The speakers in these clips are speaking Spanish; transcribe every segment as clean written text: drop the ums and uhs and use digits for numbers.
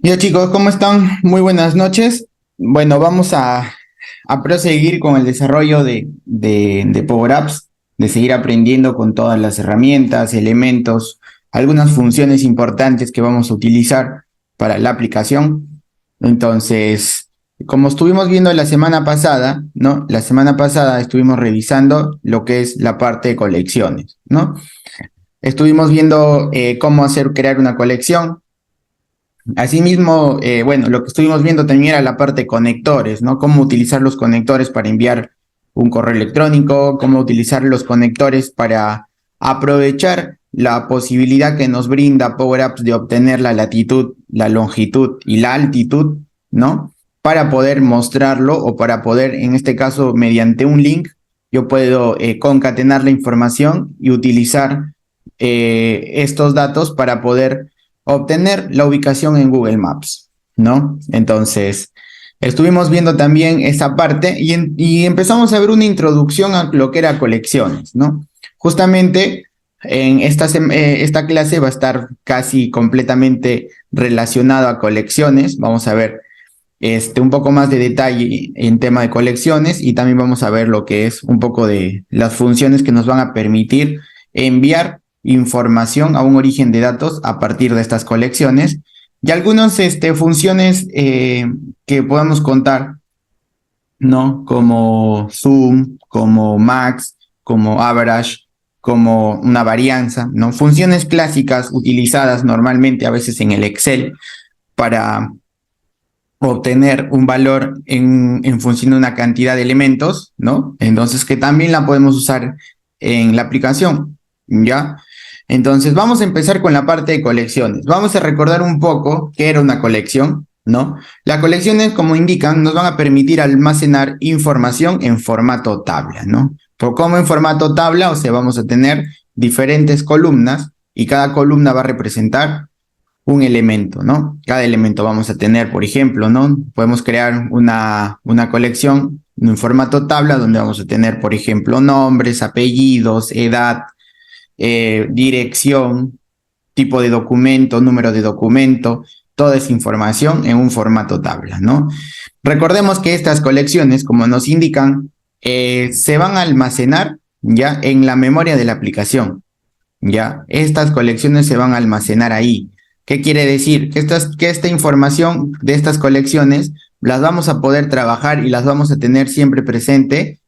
Yo chicos, ¿cómo están? Muy buenas noches. Bueno, vamos a proseguir con el desarrollo de Power Apps, de seguir aprendiendo con todas las herramientas, elementos, algunas funciones importantes que vamos a utilizar para la aplicación. Entonces, como estuvimos viendo la semana pasada, ¿no? La semana pasada estuvimos revisando lo que es la parte de colecciones, ¿no? Estuvimos viendo cómo crear una colección. Asimismo, bueno, lo que estuvimos viendo también era la parte de conectores, ¿no? Cómo utilizar los conectores para enviar un correo electrónico, cómo utilizar los conectores para aprovechar la posibilidad que nos brinda Power Apps de obtener la latitud, la longitud y la altitud, ¿no? Para poder mostrarlo o para poder, en este caso, mediante un link, yo puedo concatenar la información y utilizar estos datos para poder obtener la ubicación en Google Maps, ¿no? Entonces, estuvimos viendo también esa parte y empezamos a ver una introducción a lo que era colecciones, ¿no? Justamente en esta clase va a estar casi completamente relacionado a colecciones. Vamos a ver un poco más de detalle en tema de colecciones y también vamos a ver lo que es un poco de las funciones que nos van a permitir enviar información a un origen de datos a partir de estas colecciones y algunas funciones que podamos contar, ¿no? Como zoom, como max, como average, como una varianza, ¿no? Funciones clásicas utilizadas normalmente a veces en el Excel para obtener un valor en función de una cantidad de elementos, ¿no? Entonces, que también la podemos usar en la aplicación, ¿ya? Entonces, vamos a empezar con la parte de colecciones. Vamos a recordar un poco qué era una colección, ¿no? Las colecciones, como indican, nos van a permitir almacenar información en formato tabla, ¿no? Como en formato tabla, o sea, vamos a tener diferentes columnas y cada columna va a representar un elemento, ¿no? Cada elemento vamos a tener, por ejemplo, ¿no? Podemos crear una colección en formato tabla donde vamos a tener, por ejemplo, nombres, apellidos, edad, dirección, tipo de documento, número de documento, toda esa información en un formato tabla, ¿no? Recordemos que estas colecciones, como nos indican, se van a almacenar ya en la memoria de la aplicación, ¿ya? Estas colecciones se van a almacenar ahí. ¿Qué quiere decir? Que esta información de estas colecciones las vamos a poder trabajar y las vamos a tener siempre presente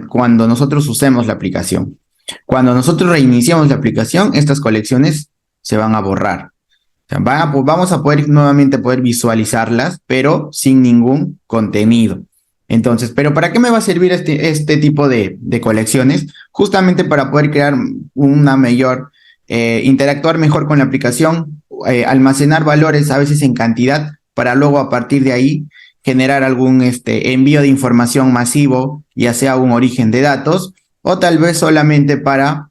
cuando nosotros usemos la aplicación. Cuando nosotros reiniciamos la aplicación, estas colecciones se van a borrar. O sea, vamos a poder nuevamente poder visualizarlas, pero sin ningún contenido. Entonces, ¿pero para qué me va a servir este tipo de colecciones? Justamente para poder crear una mayor, interactuar mejor con la aplicación, almacenar valores a veces en cantidad, para luego a partir de ahí generar algún envío de información masivo, ya sea un origen de datos, o tal vez solamente para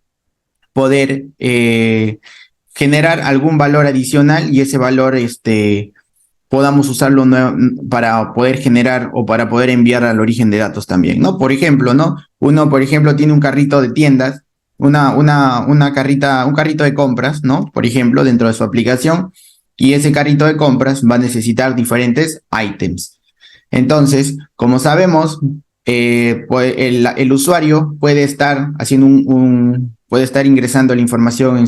poder generar algún valor adicional y ese valor podamos usarlo para poder generar o para poder enviar al origen de datos también, ¿no? Por ejemplo, ¿no? Uno, por ejemplo, tiene un carrito de tiendas, un carrito de compras, ¿no? Por ejemplo, dentro de su aplicación, y ese carrito de compras va a necesitar diferentes ítems. Entonces, como sabemos, pues el usuario puede estar haciendo puede estar ingresando la información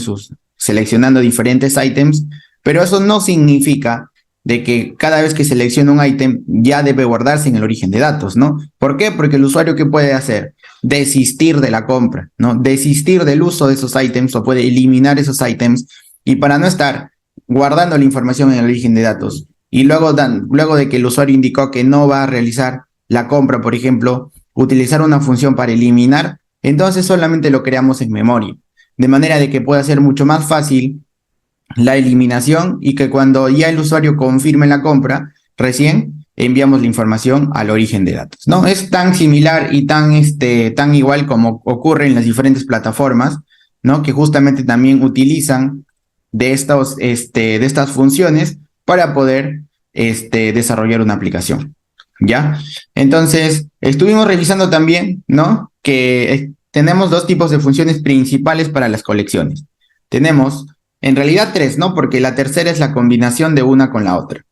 seleccionando diferentes ítems, pero eso no significa de que cada vez que selecciona un ítem ya debe guardarse en el origen de datos, ¿no? ¿Por qué? Porque el usuario, ¿qué puede hacer? Desistir de la compra, ¿no? Desistir del uso de esos ítems o puede eliminar esos ítems y para no estar guardando la información en el origen de datos y luego de que el usuario indicó que no va a realizar la compra, por ejemplo, utilizar una función para eliminar, entonces solamente lo creamos en memoria, de manera de que pueda ser mucho más fácil la eliminación y que cuando ya el usuario confirme la compra, recién enviamos la información al origen de datos, ¿no? Es tan similar y tan igual como ocurre en las diferentes plataformas, ¿no? Que justamente también utilizan de estas funciones para poder desarrollar una aplicación, ¿ya? Entonces, estuvimos revisando también, ¿no? Que tenemos dos tipos de funciones principales para las colecciones. Tenemos en realidad tres, ¿no? Porque la tercera es la combinación de una con la otra.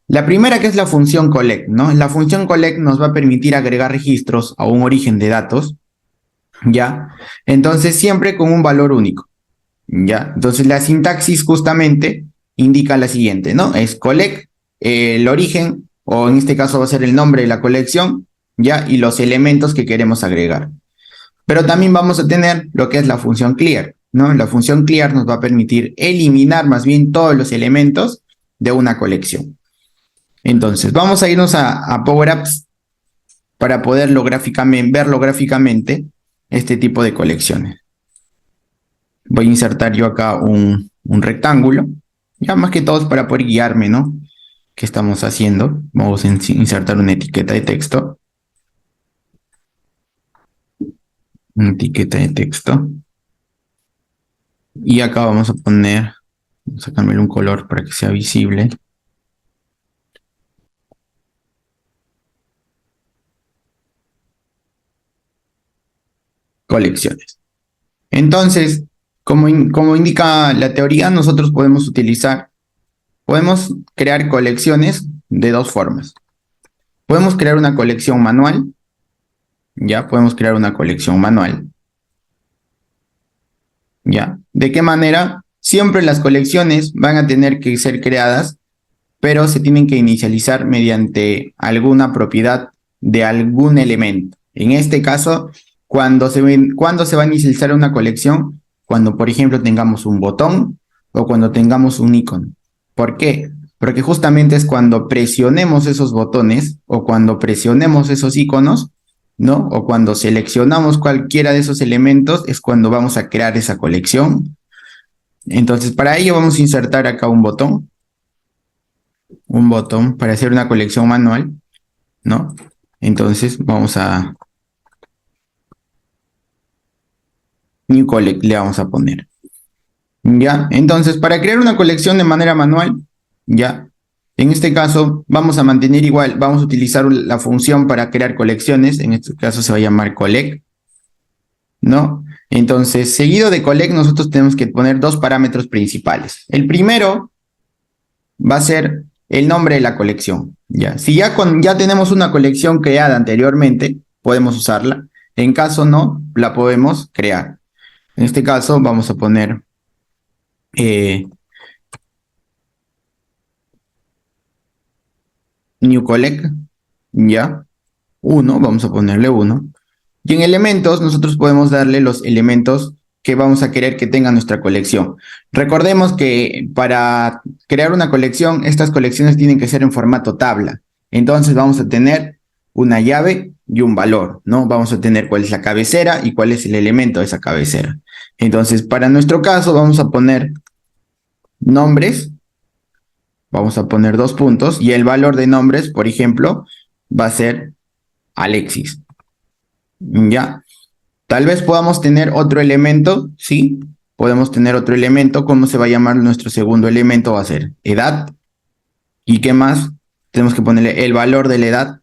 La primera que es la función collect, ¿no? La función collect nos va a permitir agregar registros a un origen de datos, ¿ya? Entonces siempre con un valor único, ¿ya? Entonces la sintaxis justamente indica la siguiente, ¿no? Es collect, el origen, o en este caso va a ser el nombre de la colección, ¿ya? Y los elementos que queremos agregar. Pero también vamos a tener lo que es la función clear, ¿no? La función clear nos va a permitir eliminar más bien todos los elementos de una colección. Entonces, vamos a irnos a Power Apps para poderlo verlo gráficamente, este tipo de colecciones. Voy a insertar yo acá un rectángulo, ya más que todo es para poder guiarme, ¿no? ¿Qué estamos haciendo? Vamos a insertar una etiqueta de texto. Una etiqueta de texto. Y acá vamos a poner, vamos a cambiarle un color para que sea visible. Colecciones. Entonces, como indica la teoría, nosotros podemos crear colecciones de dos formas. Podemos crear una colección manual, ya podemos crear una colección manual, ya. ¿De qué manera? Siempre las colecciones van a tener que ser creadas, pero se tienen que inicializar mediante alguna propiedad de algún elemento. En este caso, cuando se va a inicializar una colección, cuando por ejemplo tengamos un botón o cuando tengamos un icono. ¿Por qué? Porque justamente es cuando presionemos esos botones o cuando presionemos esos iconos, ¿no? O cuando seleccionamos cualquiera de esos elementos es cuando vamos a crear esa colección. Entonces, para ello vamos a insertar acá un botón para hacer una colección manual, ¿no? Entonces vamos a New Collect, le vamos a poner. ¿Ya? Entonces, para crear una colección de manera manual, ¿ya? En este caso, vamos a mantener igual, vamos a utilizar la función para crear colecciones, en este caso se va a llamar collect, ¿no? Entonces, seguido de collect, nosotros tenemos que poner dos parámetros principales. El primero va a ser el nombre de la colección, ¿ya? Si ya tenemos una colección creada anteriormente, podemos usarla. En caso no, la podemos crear. En este caso, vamos a poner new collect, ¿ya? 1, vamos a ponerle 1. Y en elementos, nosotros podemos darle los elementos que vamos a querer que tenga nuestra colección. Recordemos que para crear una colección, estas colecciones tienen que ser en formato tabla. Entonces vamos a tener una llave y un valor, ¿no? Vamos a tener cuál es la cabecera y cuál es el elemento de esa cabecera. Entonces, para nuestro caso, vamos a poner nombres, vamos a poner 2 puntos, y el valor de nombres, por ejemplo, va a ser Alexis. ¿Ya? Tal vez podamos tener otro elemento, ¿sí? Podemos tener otro elemento. ¿Cómo se va a llamar nuestro segundo elemento? Va a ser edad. ¿Y qué más? Tenemos que ponerle el valor de la edad.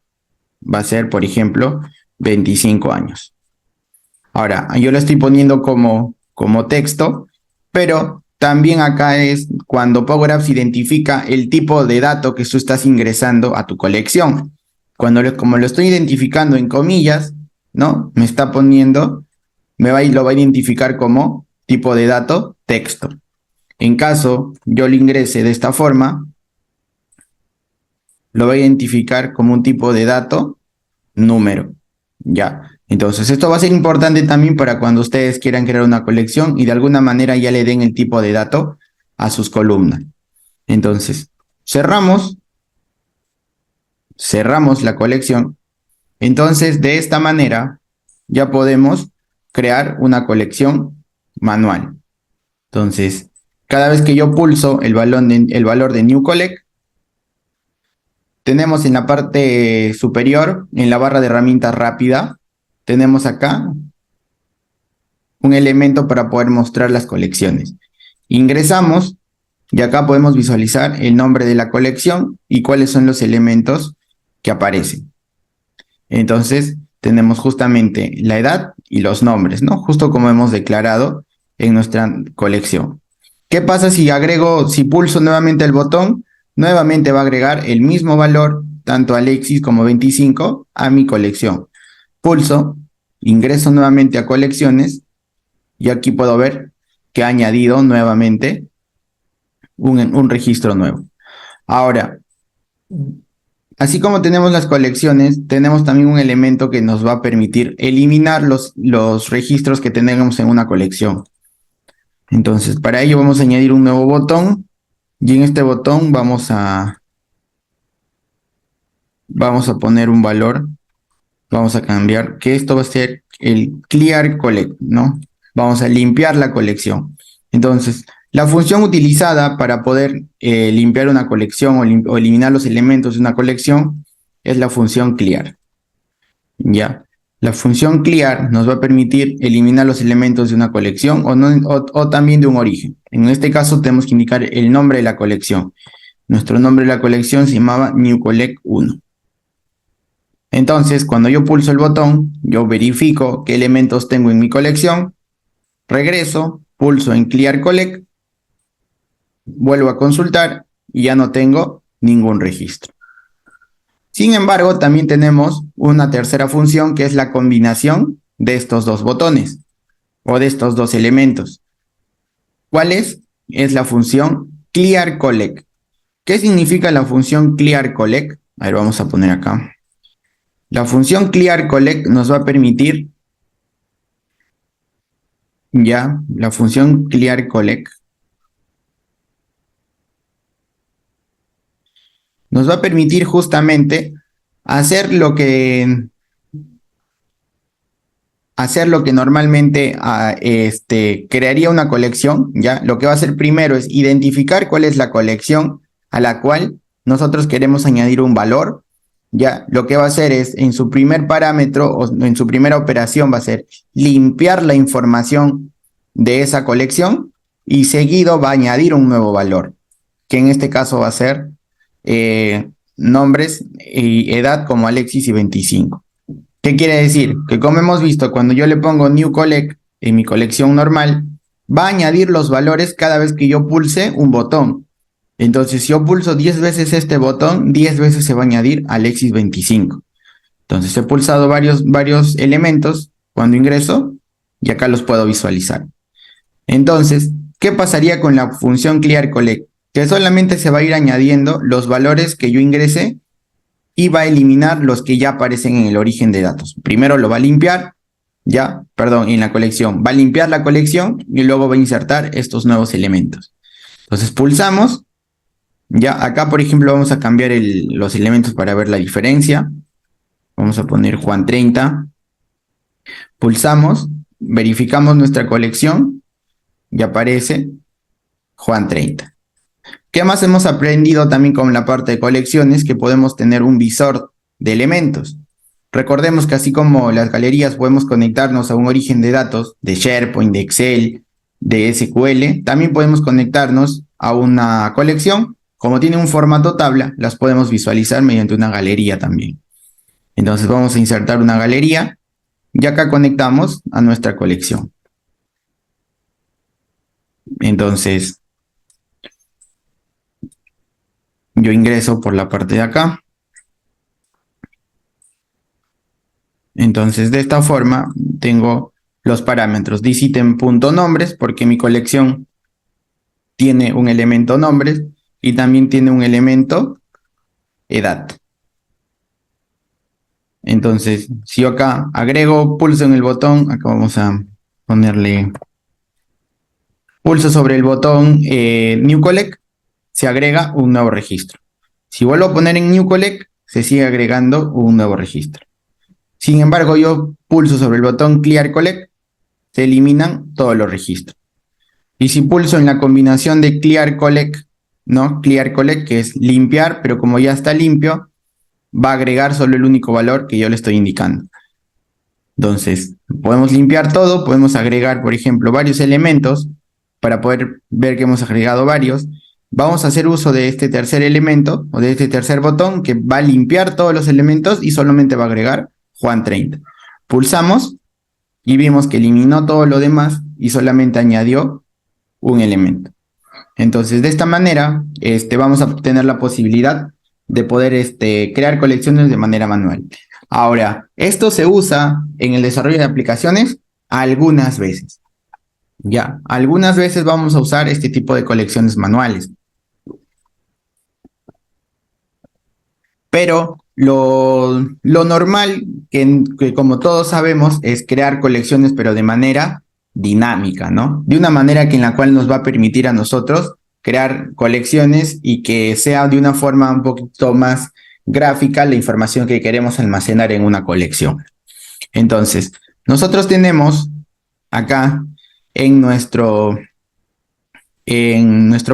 Va a ser, por ejemplo, 25 años. Ahora, yo lo estoy poniendo como texto, pero también acá es cuando Power Apps identifica el tipo de dato que tú estás ingresando a tu colección. Como lo estoy identificando en comillas, ¿no? Me está poniendo, lo va a identificar como tipo de dato texto. En caso yo lo ingrese de esta forma, lo va a identificar como un tipo de dato número. Ya. Entonces, esto va a ser importante también para cuando ustedes quieran crear una colección y de alguna manera ya le den el tipo de dato a sus columnas. Entonces, cerramos la colección. Entonces, de esta manera, ya podemos crear una colección manual. Entonces, cada vez que yo pulso el valor de New Collect, tenemos en la parte superior, en la barra de herramientas rápida, tenemos acá un elemento para poder mostrar las colecciones. Ingresamos y acá podemos visualizar el nombre de la colección y cuáles son los elementos que aparecen. Entonces, tenemos justamente la edad y los nombres, ¿no? Justo como hemos declarado en nuestra colección. ¿Qué pasa si pulso nuevamente el botón? nuevamente va a agregar el mismo valor, tanto Alexis como 25, a mi colección. Pulso, ingreso nuevamente a colecciones y aquí puedo ver que ha añadido nuevamente un registro nuevo. Ahora, así como tenemos las colecciones, tenemos también un elemento que nos va a permitir eliminar los registros que tenemos en una colección. Entonces, para ello vamos a añadir un nuevo botón y en este botón vamos a poner un valor, vamos a cambiar, que esto va a ser el clear collect, ¿no? Vamos a limpiar la colección. Entonces, la función utilizada para poder limpiar una colección o eliminar los elementos de una colección es la función clear. ¿Ya? La función clear nos va a permitir eliminar los elementos de una colección o también de un origen. En este caso tenemos que indicar el nombre de la colección. Nuestro nombre de la colección se llamaba newcollect1. Entonces, cuando yo pulso el botón, yo verifico qué elementos tengo en mi colección, regreso, pulso en Clear Collect, vuelvo a consultar y ya no tengo ningún registro. Sin embargo, también tenemos una tercera función que es la combinación de estos dos botones o de estos dos elementos. ¿Cuál es? Es la función Clear Collect. ¿Qué significa la función Clear Collect? A ver, vamos a poner acá. La función Clear Collect nos va a permitir, la función Clear Collect nos va a permitir justamente hacer lo que normalmente crearía una colección, ¿ya? Lo que va a hacer primero es identificar cuál es la colección a la cual nosotros queremos añadir un valor, ¿ya? Lo que va a hacer es, en su primer parámetro o en su primera operación va a ser limpiar la información de esa colección y seguido va a añadir un nuevo valor, que en este caso va a ser nombres y edad como Alexis y 25. ¿Qué quiere decir? Que como hemos visto, cuando yo le pongo New Collect en mi colección normal, va a añadir los valores cada vez que yo pulse un botón. Entonces, si yo pulso 10 veces este botón, 10 veces se va a añadir Alexis 25. Entonces, he pulsado varios elementos cuando ingreso y acá los puedo visualizar. Entonces, ¿qué pasaría con la función Clear Collect? Que solamente se va a ir añadiendo los valores que yo ingresé y va a eliminar los que ya aparecen en el origen de datos. Primero lo va a limpiar, en la colección. Va a limpiar la colección y luego va a insertar estos nuevos elementos. Entonces pulsamos, acá por ejemplo vamos a cambiar los elementos para ver la diferencia. Vamos a poner Juan 30. Pulsamos, verificamos nuestra colección y aparece Juan 30. ¿Qué más hemos aprendido también con la parte de colecciones? Que podemos tener un visor de elementos. Recordemos que así como las galerías podemos conectarnos a un origen de datos de SharePoint, de Excel, de SQL, también podemos conectarnos a una colección. Como tiene un formato tabla, las podemos visualizar mediante una galería también. Entonces vamos a insertar una galería y acá conectamos a nuestra colección. Entonces, yo ingreso por la parte de acá. Entonces, de esta forma, tengo los parámetros thisItem.nombres, porque mi colección tiene un elemento nombres y también tiene un elemento edad. Entonces, si yo acá agrego, pulso en el botón, acá vamos a ponerle pulso sobre el botón New Collect, se agrega un nuevo registro. Si vuelvo a poner en New Collect, se sigue agregando un nuevo registro. Sin embargo, yo pulso sobre el botón Clear Collect, se eliminan todos los registros. Y si pulso en la combinación de Clear Collect, Clear Collect, que es limpiar, pero como ya está limpio, va a agregar solo el único valor que yo le estoy indicando. Entonces, podemos limpiar todo, podemos agregar, por ejemplo, varios elementos para poder ver que hemos agregado varios. Vamos a hacer uso de este tercer elemento o de este tercer botón que va a limpiar todos los elementos y solamente va a agregar Juan 30. Pulsamos y vimos que eliminó todo lo demás y solamente añadió un elemento. Entonces, de esta manera, vamos a tener la posibilidad de poder crear colecciones de manera manual. Ahora, esto se usa en el desarrollo de aplicaciones algunas veces. Ya, algunas veces vamos a usar este tipo de colecciones manuales. Pero lo normal, que como todos sabemos, es crear colecciones, pero de manera dinámica, ¿no? De una manera que en la cual nos va a permitir a nosotros crear colecciones y que sea de una forma un poquito más gráfica la información que queremos almacenar en una colección. Entonces, nosotros tenemos acá en nuestro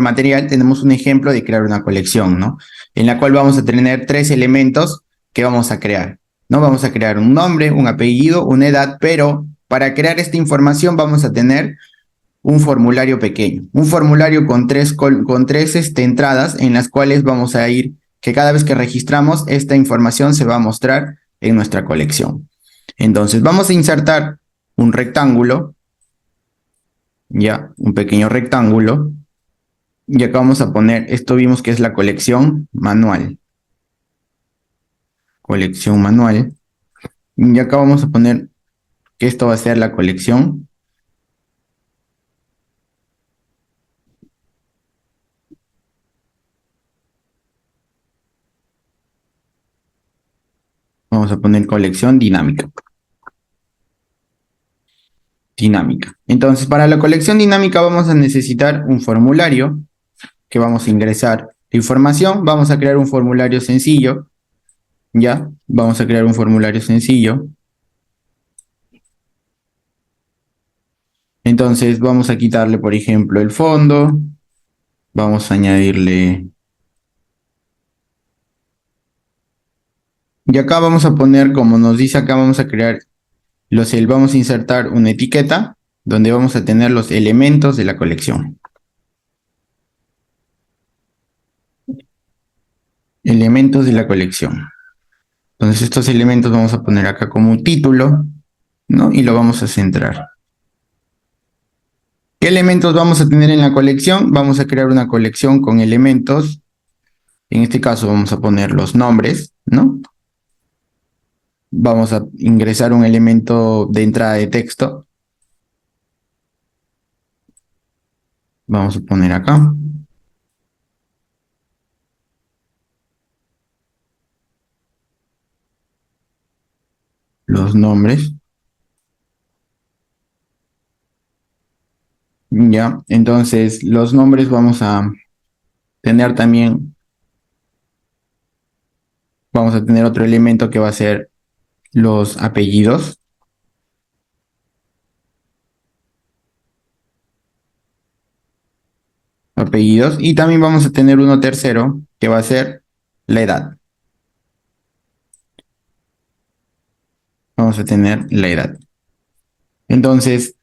material tenemos un ejemplo de crear una colección, ¿no? En la cual vamos a tener tres elementos que vamos a crear, ¿no? Vamos a crear un nombre, un apellido, una edad, pero para crear esta información vamos a tener un formulario pequeño, un formulario con tres entradas en las cuales vamos a ir, que cada vez que registramos, esta información se va a mostrar en nuestra colección. Entonces, vamos a insertar un rectángulo, ya, un pequeño rectángulo, y acá vamos a poner, esto vimos que es la colección manual. Colección manual. Y acá vamos a poner que esto va a ser la colección. Vamos a poner colección dinámica. Dinámica. Entonces, para la colección dinámica vamos a necesitar un formulario que vamos a ingresar la información. Vamos a crear un formulario sencillo. Ya, vamos a crear un formulario sencillo. Entonces, vamos a quitarle, por ejemplo, el fondo. Vamos a añadirle. Y acá vamos a poner, como nos dice acá, vamos a crear vamos a insertar una etiqueta donde vamos a tener los elementos de la colección. Elementos de la colección. Entonces estos elementos vamos a poner acá como un título, ¿no? Y lo vamos a centrar. ¿Qué elementos vamos a tener en la colección? Vamos a crear una colección con elementos. En este caso vamos a poner los nombres, ¿no? Vamos a ingresar un elemento de entrada de texto. Vamos a poner acá. Los nombres. Ya, entonces los nombres vamos a tener también, vamos a tener otro elemento que va a ser los apellidos. Apellidos. Y también vamos a tener uno tercero que va a ser la edad. Vamos a tener la edad. Entonces,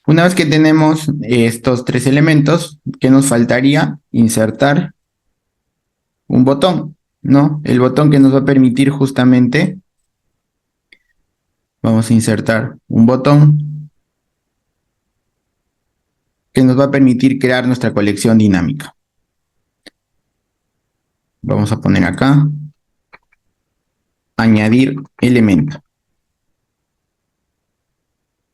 una vez que tenemos estos tres elementos, ¿qué nos faltaría? Insertar un botón, ¿no? El botón que nos va a permitir justamente, vamos a insertar un botón que nos va a permitir crear nuestra colección dinámica. Vamos a poner acá, añadir elemento.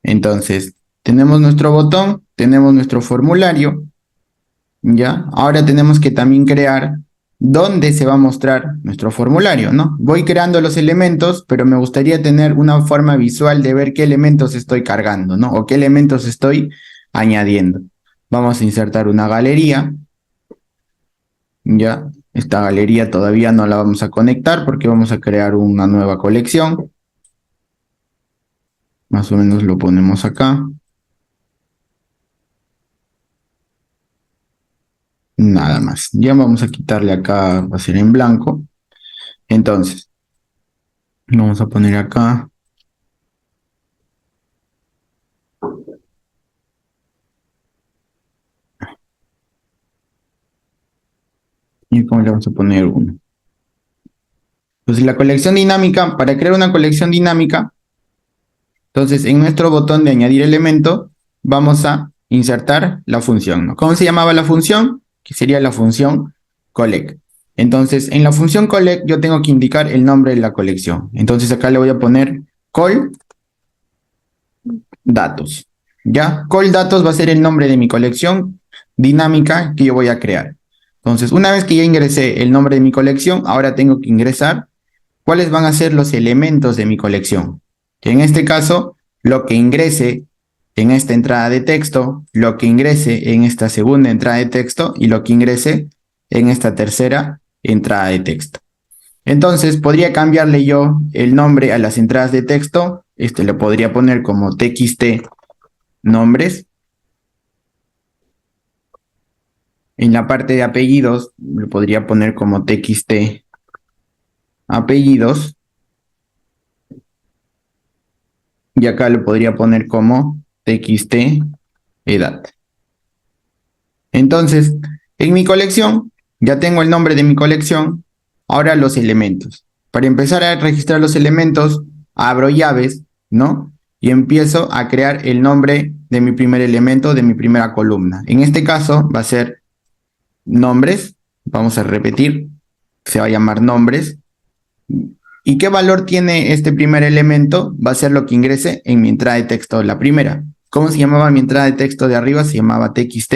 Entonces, tenemos nuestro botón, tenemos nuestro formulario, ¿ya? Ahora tenemos que también crear dónde se va a mostrar nuestro formulario, ¿no? Voy creando los elementos, pero me gustaría tener una forma visual de ver qué elementos estoy cargando, ¿no? O qué elementos estoy añadiendo. Vamos a insertar una galería, ¿ya? Esta galería todavía no la vamos a conectar porque vamos a crear una nueva colección. Más o menos lo ponemos acá. Nada más. Ya vamos a quitarle acá, va a ser en blanco. Entonces, vamos a poner acá. ¿Y cómo le vamos a poner uno? Entonces, la colección dinámica, para crear una colección dinámica, entonces en nuestro botón de añadir elemento, vamos a insertar la función, ¿no? ¿Cómo se llamaba la función? que sería la función collect. Entonces, en la función collect yo tengo que indicar el nombre de la colección. Entonces acá le voy a poner call datos. ¿Ya? Call datos va a ser el nombre de mi colección dinámica que yo voy a crear. Entonces, una vez que ya ingresé el nombre de mi colección, ahora tengo que ingresar cuáles van a ser los elementos de mi colección. Que en este caso, lo que ingrese en esta entrada de texto, lo que ingrese en esta segunda entrada de texto y lo que ingrese en esta tercera entrada de texto. Entonces, podría cambiarle yo el nombre a las entradas de texto. Le podría poner como txt nombres. En la parte de apellidos, le podría poner como txt apellidos. Y acá le podría poner como txt edad. Entonces, en mi colección, ya tengo el nombre de mi colección. Ahora los elementos. Para empezar a registrar los elementos, abro llaves, ¿no? Y empiezo a crear el nombre de mi primer elemento, de mi primera columna. En este caso va a ser nombres. Vamos a repetir. Se va a llamar nombres. ¿Y qué valor tiene este primer elemento? Va a ser lo que ingrese en mi entrada de texto, la primera. ¿Cómo se llamaba mi entrada de texto de arriba? Se llamaba txt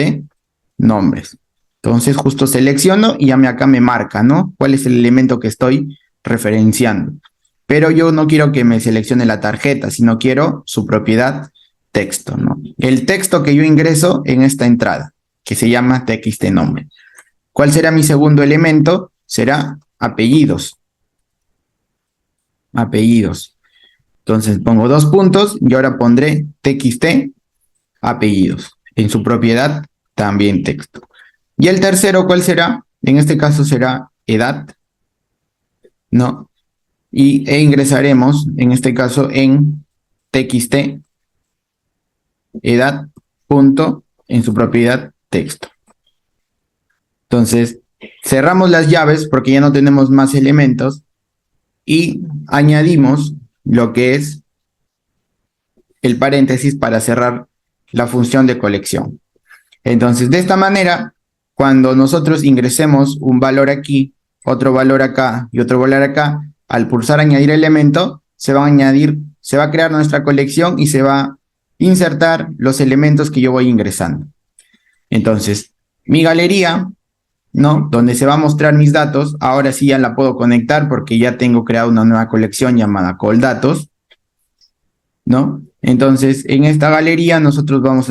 nombres. Entonces justo selecciono y ya acá me marca, ¿no? ¿Cuál es el elemento que estoy referenciando? Pero yo no quiero que me seleccione la tarjeta, sino quiero su propiedad texto, ¿no? El texto que yo ingreso en esta entrada, que se llama txt nombre. ¿Cuál será mi segundo elemento? Será apellidos. Apellidos. Entonces pongo 2 puntos y ahora pondré txt apellidos. En su propiedad también texto. Y el tercero, ¿cuál será? En este caso será edad, ¿no? E ingresaremos, en este caso, en txt edad punto en su propiedad texto. Entonces, cerramos las llaves porque ya no tenemos más elementos y añadimos lo que es el paréntesis para cerrar la función de colección. Entonces, de esta manera, cuando nosotros ingresemos un valor aquí, otro valor acá y otro valor acá, al pulsar añadir elemento, se va a crear nuestra colección y se va a insertar los elementos que yo voy ingresando. Entonces, mi galería, ¿no? Donde se va a mostrar mis datos, ahora sí ya la puedo conectar porque ya tengo creado una nueva colección llamada call datos, ¿no? Entonces, en esta galería nosotros vamos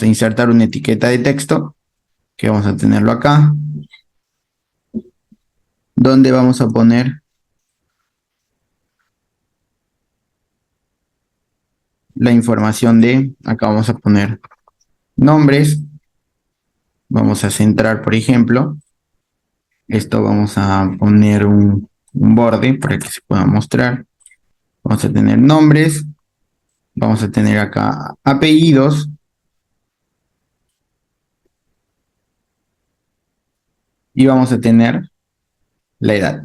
a insertar una etiqueta de texto, que vamos a tenerlo acá, donde vamos a poner la información acá vamos a poner nombres, vamos a centrar, por ejemplo, esto vamos a poner un borde para que se pueda mostrar, vamos a tener nombres, vamos a tener acá apellidos, y vamos a tener la edad.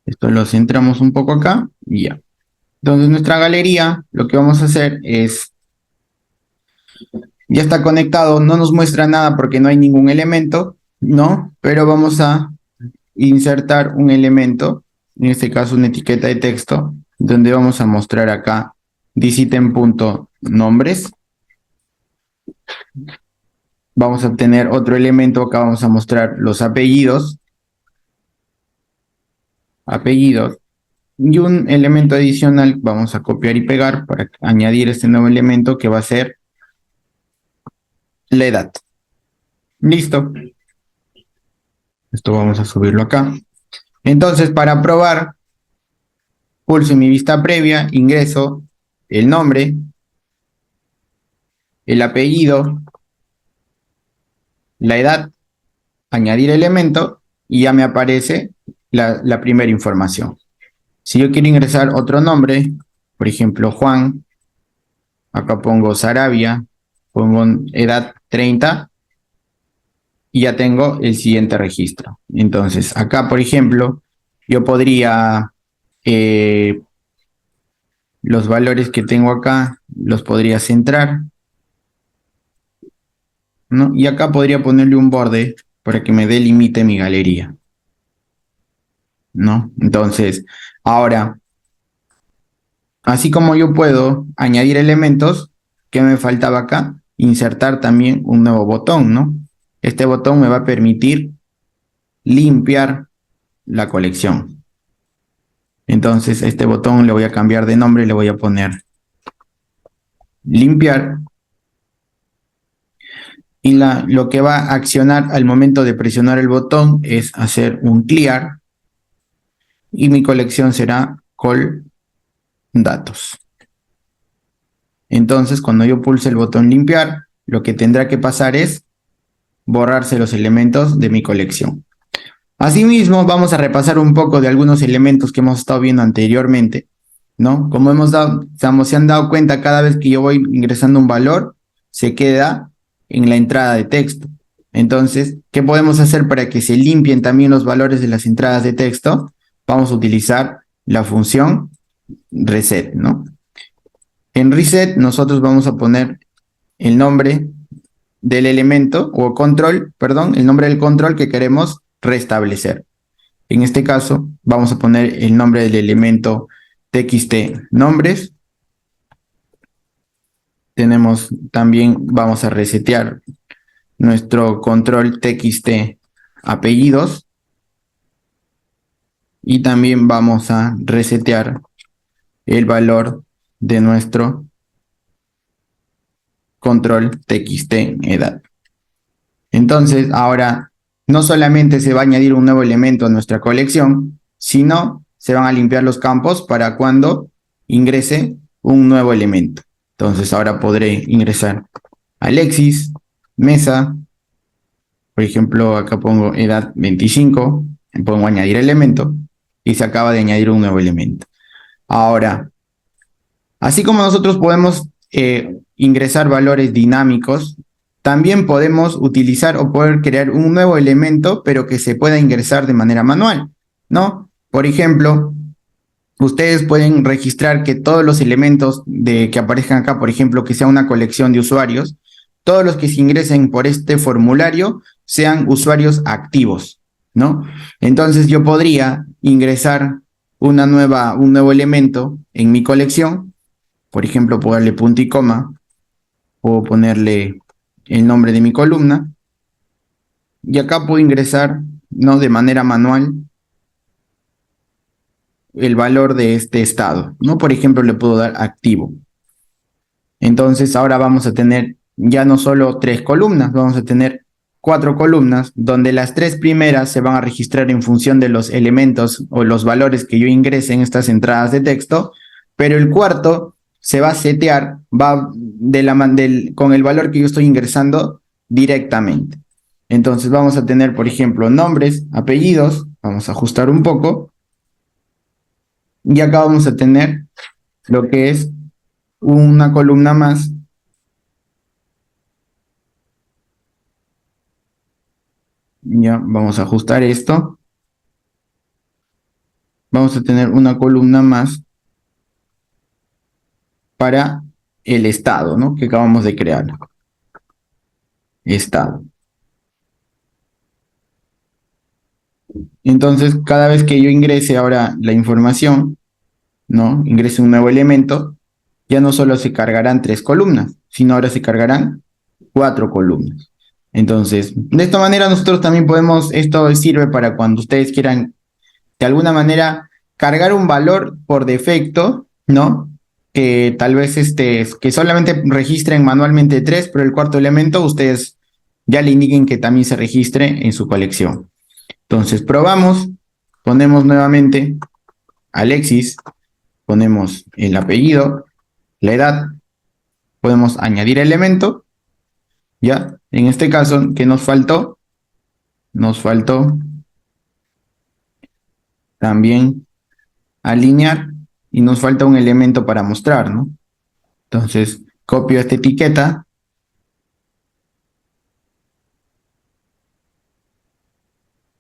Esto lo centramos un poco acá y ya. Entonces nuestra galería, lo que vamos a hacer es, ya está conectado, no nos muestra nada porque no hay ningún elemento, ¿no? Pero vamos a insertar un elemento, en este caso una etiqueta de texto, donde vamos a mostrar acá thisItem.nombres. Vamos a obtener otro elemento, acá vamos a mostrar los apellidos. Apellidos. Y un elemento adicional vamos a copiar y pegar para añadir este nuevo elemento que va a ser la edad. Listo. Esto vamos a subirlo acá. Entonces, para probar, pulso en mi vista previa, ingreso el nombre, el apellido, la edad, añadir elemento y ya me aparece la primera información. Si yo quiero ingresar otro nombre, por ejemplo, Juan, acá pongo Sarabia, pongo edad 30 y ya tengo el siguiente registro. Entonces, acá, por ejemplo, yo podría los valores que tengo acá los podría centrar, ¿no? Y acá podría ponerle un borde para que me delimite mi galería, ¿no? Entonces, ahora, así como yo puedo añadir elementos, ¿qué me faltaba acá? Insertar también un nuevo botón, ¿no? Este botón me va a permitir limpiar la colección. Entonces, este botón le voy a cambiar de nombre, le voy a poner limpiar. Y lo que va a accionar al momento de presionar el botón es hacer un clear y mi colección será call datos. Entonces, cuando yo pulse el botón limpiar, lo que tendrá que pasar es borrarse los elementos de mi colección. Asimismo, vamos a repasar un poco de algunos elementos que hemos estado viendo anteriormente, ¿no? Como se han dado cuenta, cada vez que yo voy ingresando un valor, se queda en la entrada de texto. Entonces, ¿qué podemos hacer para que se limpien también los valores de las entradas de texto? Vamos a utilizar la función reset, ¿no? En reset nosotros vamos a poner el nombre del elemento o control, perdón, el nombre del control que queremos restablecer. En este caso, vamos a poner el nombre del elemento txt nombres. Tenemos también, vamos a resetear nuestro control txt apellidos. Y también vamos a resetear el valor de nuestro control txt edad. Entonces, ahora no solamente se va a añadir un nuevo elemento a nuestra colección, sino se van a limpiar los campos para cuando ingrese un nuevo elemento. Entonces, ahora podré ingresar Alexis, mesa, por ejemplo, acá pongo edad 25, pongo añadir elemento y se acaba de añadir un nuevo elemento. Ahora, así como nosotros podemos ingresar valores dinámicos, también podemos utilizar o poder crear un nuevo elemento, pero que se pueda ingresar de manera manual, ¿no? Por ejemplo, ustedes pueden registrar que todos los elementos que aparezcan acá, por ejemplo, que sea una colección de usuarios, todos los que se ingresen por este formulario sean usuarios activos, ¿no? Entonces yo podría ingresar un nuevo elemento en mi colección, por ejemplo, puedo darle punto y coma, puedo ponerle el nombre de mi columna, y acá puedo ingresar, ¿no? De manera manual el valor de este estado, ¿no? Por ejemplo, le puedo dar activo. Entonces ahora vamos a tener ya no solo 3 columnas, vamos a tener 4 columnas, donde las 3 primeras se van a registrar en función de los elementos o los valores que yo ingrese en estas entradas de texto, pero el cuarto se va a setear con el valor que yo estoy ingresando directamente. Entonces vamos a tener, por ejemplo, nombres, apellidos, vamos a ajustar un poco, y acá vamos a tener lo que es una columna más. Ya, vamos a ajustar esto. Vamos a tener una columna más para el estado, ¿no? Que acabamos de crear. Estado. Entonces, cada vez que yo ingrese ahora la información, ¿no? Ingrese un nuevo elemento, ya no solo se cargarán 3 columnas, sino ahora se cargarán 4 columnas. Entonces, de esta manera nosotros también podemos, esto sirve para cuando ustedes quieran de alguna manera cargar un valor por defecto, ¿no? Que tal vez que solamente registren manualmente 3, pero el cuarto elemento ustedes ya le indiquen que también se registre en su colección. Entonces probamos, ponemos nuevamente Alexis, ponemos el apellido, la edad, podemos añadir elemento, ¿ya? En este caso, ¿qué nos faltó? Nos faltó también alinear y nos falta un elemento para mostrar, ¿no? Entonces, copio esta etiqueta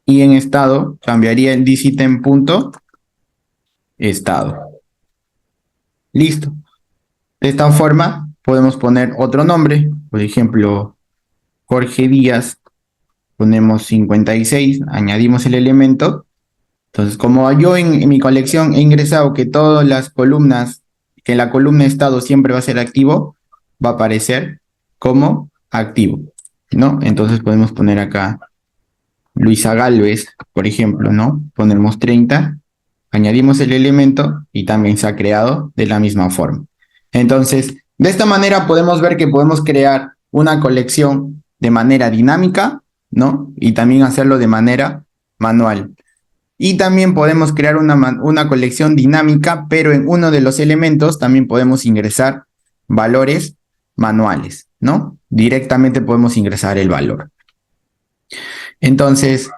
y en estado cambiaría el disitem.estado. Listo. De esta forma podemos poner otro nombre, por ejemplo, Jorge Díaz, ponemos 56, añadimos el elemento. Entonces, como yo en mi colección he ingresado que todas las columnas, que la columna estado siempre va a ser activo, va a aparecer como activo, ¿no? Entonces podemos poner acá Luisa Galvez, por ejemplo, ¿no? Ponemos 30, añadimos el elemento y también se ha creado de la misma forma. Entonces, de esta manera podemos ver que podemos crear una colección de manera dinámica, ¿no? Y también hacerlo de manera manual. Y también podemos crear una colección dinámica, pero en uno de los elementos también podemos ingresar valores manuales, ¿no? Directamente podemos ingresar el valor. Entonces,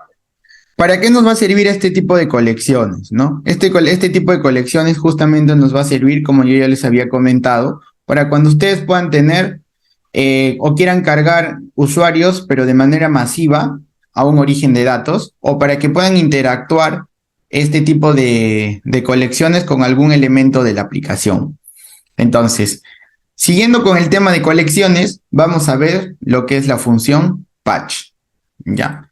¿para qué nos va a servir este tipo de colecciones, no? Este tipo de colecciones justamente nos va a servir, como yo ya les había comentado, para cuando ustedes puedan tener o quieran cargar usuarios, pero de manera masiva, a un origen de datos, o para que puedan interactuar este tipo de colecciones con algún elemento de la aplicación. Entonces, siguiendo con el tema de colecciones, vamos a ver lo que es la función patch. ¿Ya?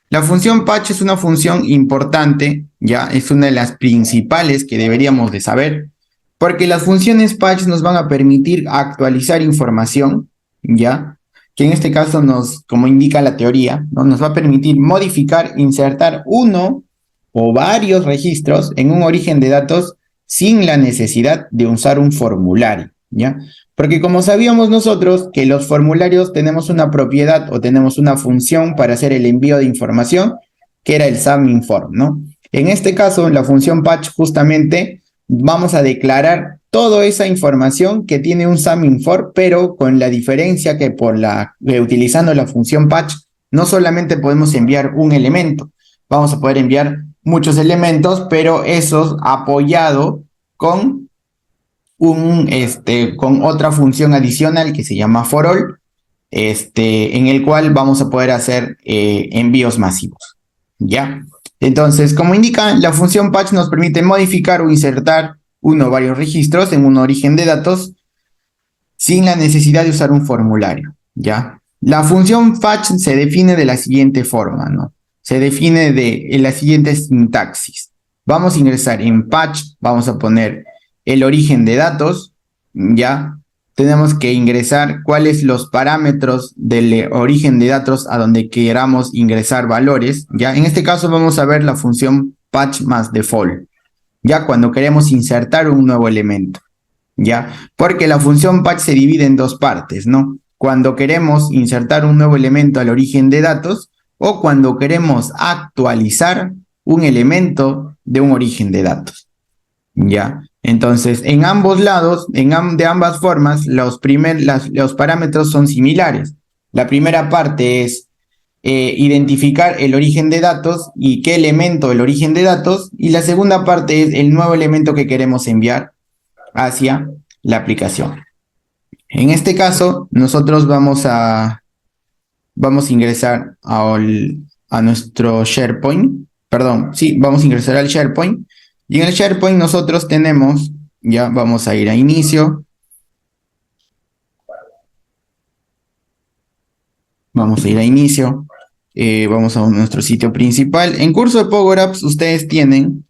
La función patch es una función importante, ya es una de las principales que deberíamos de saber, porque las funciones patch nos van a permitir actualizar información, ya, que en este caso como indica la teoría, ¿no? Nos va a permitir modificar, insertar uno o varios registros en un origen de datos sin la necesidad de usar un formulario, ¿ya? Porque como sabíamos nosotros que los formularios tenemos una propiedad o tenemos una función para hacer el envío de información, que era el SAM-inform, ¿no? En este caso, la función patch justamente vamos a declarar toda esa información que tiene un SAM-inform, pero con la diferencia que utilizando la función patch, no solamente podemos enviar un elemento, vamos a poder enviar muchos elementos, pero esos apoyado con con otra función adicional que se llama for all, en el cual vamos a poder hacer envíos masivos, ¿ya? Entonces, como indica, la función patch nos permite modificar o insertar uno o varios registros en un origen de datos sin la necesidad de usar un formulario, ¿ya? La función patch se define de la siguiente forma, ¿no? Se define en la siguiente sintaxis. Vamos a ingresar en patch, vamos a poner el origen de datos, ¿ya? Tenemos que ingresar cuáles los parámetros del origen de datos a donde queramos ingresar valores, ¿ya? En este caso vamos a ver la función patch más default, ¿ya? Cuando queremos insertar un nuevo elemento, ¿ya? Porque la función patch se divide en dos partes, ¿no? Cuando queremos insertar un nuevo elemento al origen de datos o cuando queremos actualizar un elemento de un origen de datos, ¿ya? Entonces, en ambos lados, de ambas formas, los parámetros son similares. La primera parte es identificar el origen de datos y qué elemento del origen de datos, y la segunda parte es el nuevo elemento que queremos enviar hacia la aplicación. En este caso, nosotros vamos a ingresar a nuestro SharePoint, perdón, sí, vamos a ingresar al SharePoint, y en el SharePoint nosotros tenemos, ya vamos a ir a inicio, vamos a ir a inicio, vamos a nuestro sitio principal. En curso de Power Apps ustedes tienen,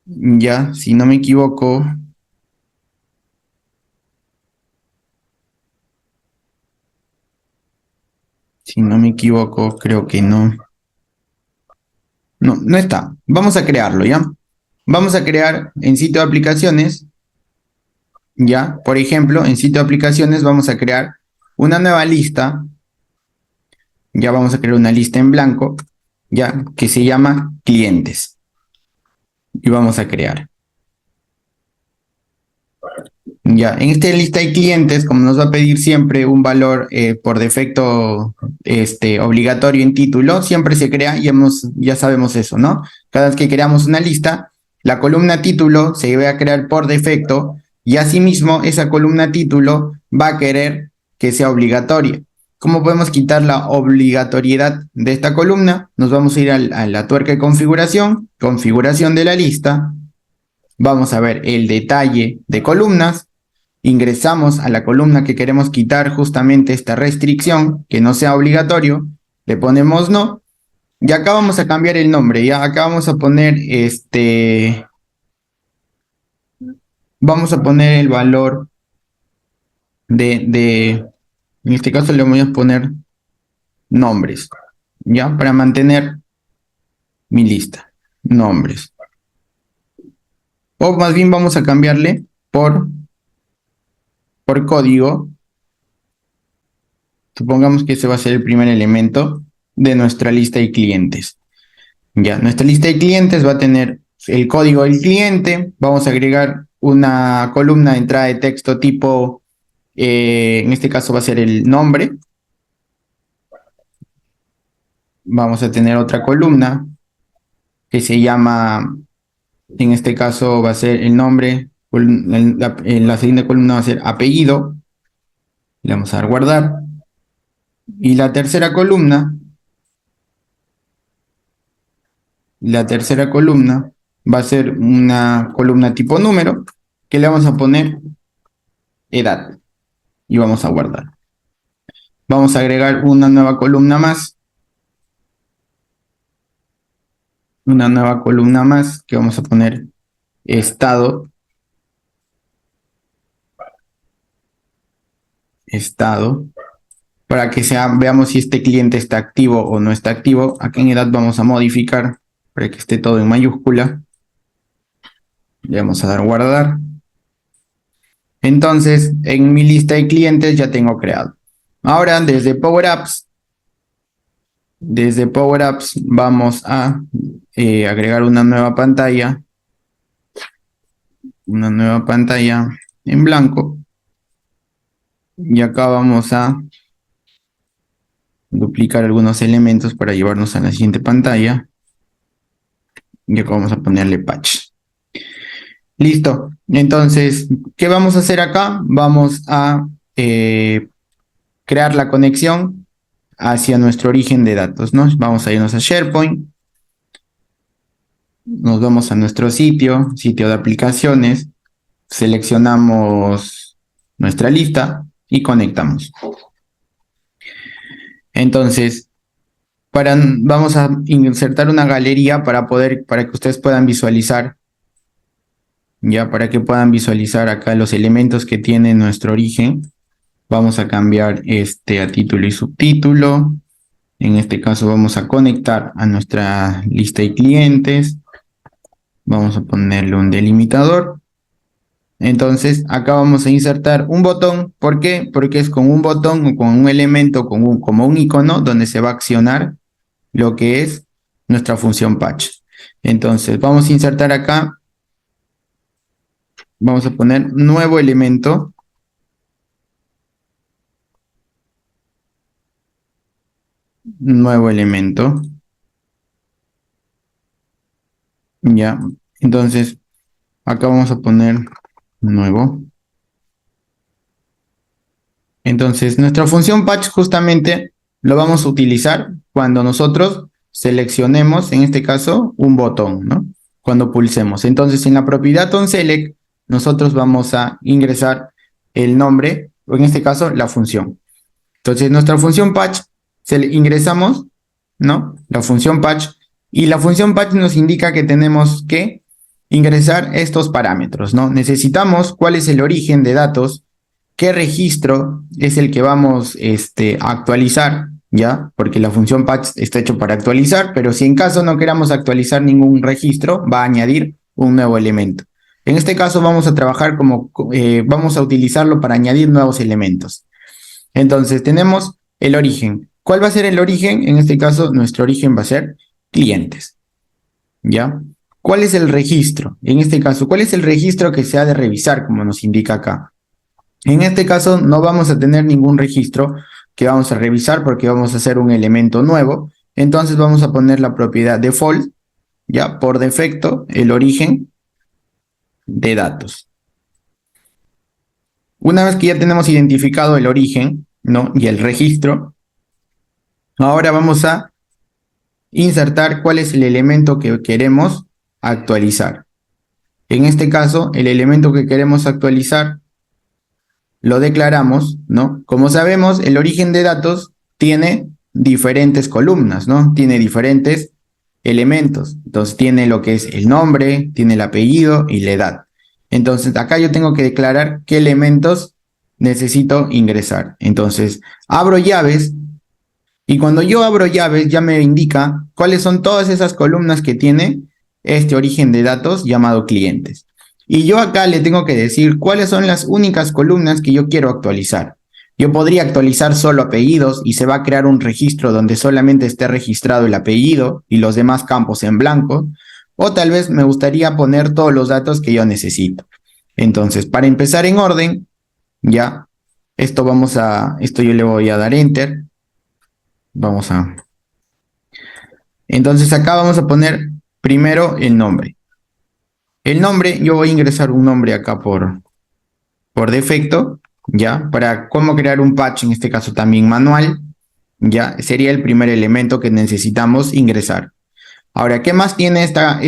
ya, si no me equivoco, creo que no. No, no está. Vamos a crearlo, ¿ya? Vamos a crear en sitio de aplicaciones, ¿ya? Por ejemplo, en sitio de aplicaciones vamos a crear una nueva lista, ya vamos a crear una lista en blanco, ¿ya? Que se llama clientes. Y vamos a crear. Ya, en esta lista de clientes, como nos va a pedir siempre un valor por defecto obligatorio en título, siempre se crea, y ya sabemos eso, ¿no? Cada vez que creamos una lista, la columna título se va a crear por defecto y asimismo esa columna título va a querer que sea obligatoria. ¿Cómo podemos quitar la obligatoriedad de esta columna? Nos vamos a ir a la tuerca de configuración, configuración de la lista, vamos a ver el detalle de columnas, ingresamos a la columna que queremos quitar justamente esta restricción, que no sea obligatorio, le ponemos no, y acá vamos a cambiar el nombre, ya acá vamos a poner vamos a poner el valor en este caso le voy a poner nombres, ya, para mantener mi lista, nombres. O más bien vamos a cambiarle por código. Supongamos que ese va a ser el primer elemento de nuestra lista de clientes. Ya, nuestra lista de clientes va a tener el código del cliente. Vamos a agregar una columna de entrada de texto tipo, en este caso va a ser el nombre. Vamos a tener otra columna que se llama, en este caso va a ser el nombre. En la siguiente columna va a ser apellido. Le vamos a dar guardar. Y la tercera columna va a ser una columna tipo número que le vamos a poner edad y vamos a guardar. Vamos a agregar una nueva columna más. Una nueva columna más que vamos a poner estado. Estado. Para que veamos si este cliente está activo o no está activo. Aquí en edad vamos a modificar para que esté todo en mayúscula. Le vamos a dar guardar. Entonces, en mi lista de clientes ya tengo creado. Ahora, desde Power Apps vamos a agregar una nueva pantalla. Una nueva pantalla en blanco. Y acá vamos a duplicar algunos elementos para llevarnos a la siguiente pantalla. Y acá vamos a ponerle patch. Listo. Entonces, ¿qué vamos a hacer acá? Vamos a crear la conexión hacia nuestro origen de datos, ¿no? Vamos a irnos a SharePoint. Nos vamos a nuestro sitio de aplicaciones. Seleccionamos nuestra lista y conectamos. Entonces, vamos a insertar una galería para que ustedes puedan visualizar, ya para que puedan visualizar acá los elementos que tiene nuestro origen. Vamos a cambiar a título y subtítulo. En este caso vamos a conectar a nuestra lista de clientes. Vamos a ponerle un delimitador. Entonces, acá vamos a insertar un botón. ¿Por qué? Porque es con un botón o con un elemento, como un icono, donde se va a accionar lo que es nuestra función patch. Entonces, vamos a insertar acá. Vamos a poner nuevo elemento. Nuevo elemento. Ya. Entonces, acá vamos a poner nuevo. Entonces, nuestra función patch justamente lo vamos a utilizar cuando nosotros seleccionemos, en este caso, un botón, ¿no? Cuando pulsemos. Entonces, en la propiedad onSelect, nosotros vamos a ingresar el nombre, o en este caso, la función. Entonces, nuestra función patch, ingresamos, ¿no? La función patch, y la función patch nos indica que tenemos que ingresar estos parámetros, ¿no? Necesitamos cuál es el origen de datos, qué registro es el que vamos a actualizar, ¿ya? Porque la función patch está hecho para actualizar, pero si en caso no queramos actualizar ningún registro, va a añadir un nuevo elemento. En este caso vamos a trabajar vamos a utilizarlo para añadir nuevos elementos. Entonces tenemos el origen. ¿Cuál va a ser el origen? En este caso nuestro origen va a ser clientes, ¿ya? ¿Cuál es el registro? En este caso, ¿cuál es el registro que se ha de revisar, como nos indica acá? En este caso no vamos a tener ningún registro que vamos a revisar porque vamos a hacer un elemento nuevo. Entonces vamos a poner la propiedad default, ya por defecto, el origen de datos. Una vez que ya tenemos identificado el origen, ¿no? Y el registro, ahora vamos a insertar cuál es el elemento que queremos actualizar. En este caso, el elemento que queremos actualizar lo declaramos, ¿no? Como sabemos, el origen de datos tiene diferentes columnas, ¿no? Tiene diferentes elementos. Entonces tiene lo que es el nombre, tiene el apellido y la edad. Entonces acá yo tengo que declarar qué elementos necesito ingresar. Entonces abro llaves y cuando yo abro llaves ya me indica cuáles son todas esas columnas que tiene este origen de datos llamado clientes. Y yo acá le tengo que decir cuáles son las únicas columnas que yo quiero actualizar. Yo podría actualizar solo apellidos y se va a crear un registro donde solamente esté registrado el apellido y los demás campos en blanco. O tal vez me gustaría poner todos los datos que yo necesito. Entonces, para empezar en orden, ya, esto yo le voy a dar enter. Vamos a, entonces acá vamos a poner primero el nombre. El nombre, yo voy a ingresar un nombre acá por defecto, ¿ya? Para cómo crear un patch, en este caso también manual, ¿ya? Sería el primer elemento que necesitamos ingresar. Ahora, ¿qué más tiene esta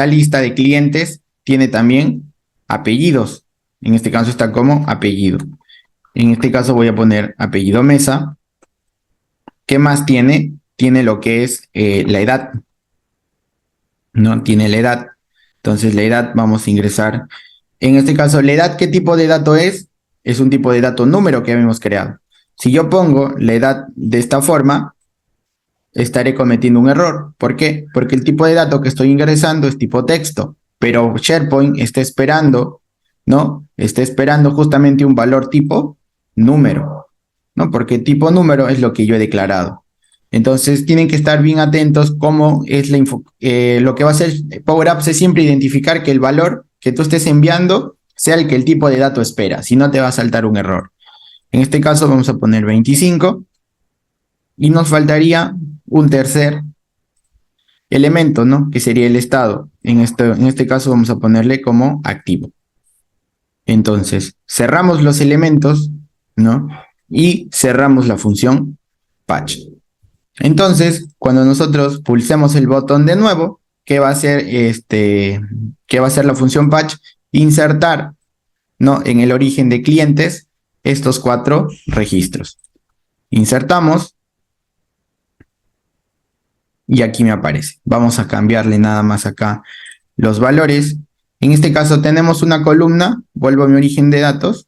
lista de clientes? Tiene también apellidos. En este caso está como apellido. En este caso voy a poner apellido Mesa. ¿Qué más tiene? Tiene lo que es la edad. No tiene la edad. Entonces la edad vamos a ingresar. En este caso, la edad, ¿qué tipo de dato es? Es un tipo de dato número que hemos creado. Si yo pongo la edad de esta forma, estaré cometiendo un error. ¿Por qué? Porque el tipo de dato que estoy ingresando es tipo texto, pero SharePoint está esperando, ¿no? Está esperando justamente un valor tipo número, ¿no? Porque tipo número es lo que yo he declarado. Entonces tienen que estar bien atentos cómo es lo que va a hacer Power Apps es siempre identificar que el valor que tú estés enviando sea el que el tipo de dato espera, si no te va a saltar un error. En este caso vamos a poner 25 y nos faltaría un tercer elemento, ¿no? Que sería el estado. En este caso vamos a ponerle como activo. Entonces, cerramos los elementos, ¿no? Y cerramos la función patch. Entonces, cuando nosotros pulsemos el botón de nuevo, ¿qué va a hacer qué va a hacer la función patch? Insertar, ¿no? En el origen de clientes estos 4 registros. Insertamos y aquí me aparece. Vamos a cambiarle nada más acá los valores. En este caso tenemos una columna, vuelvo a mi origen de datos,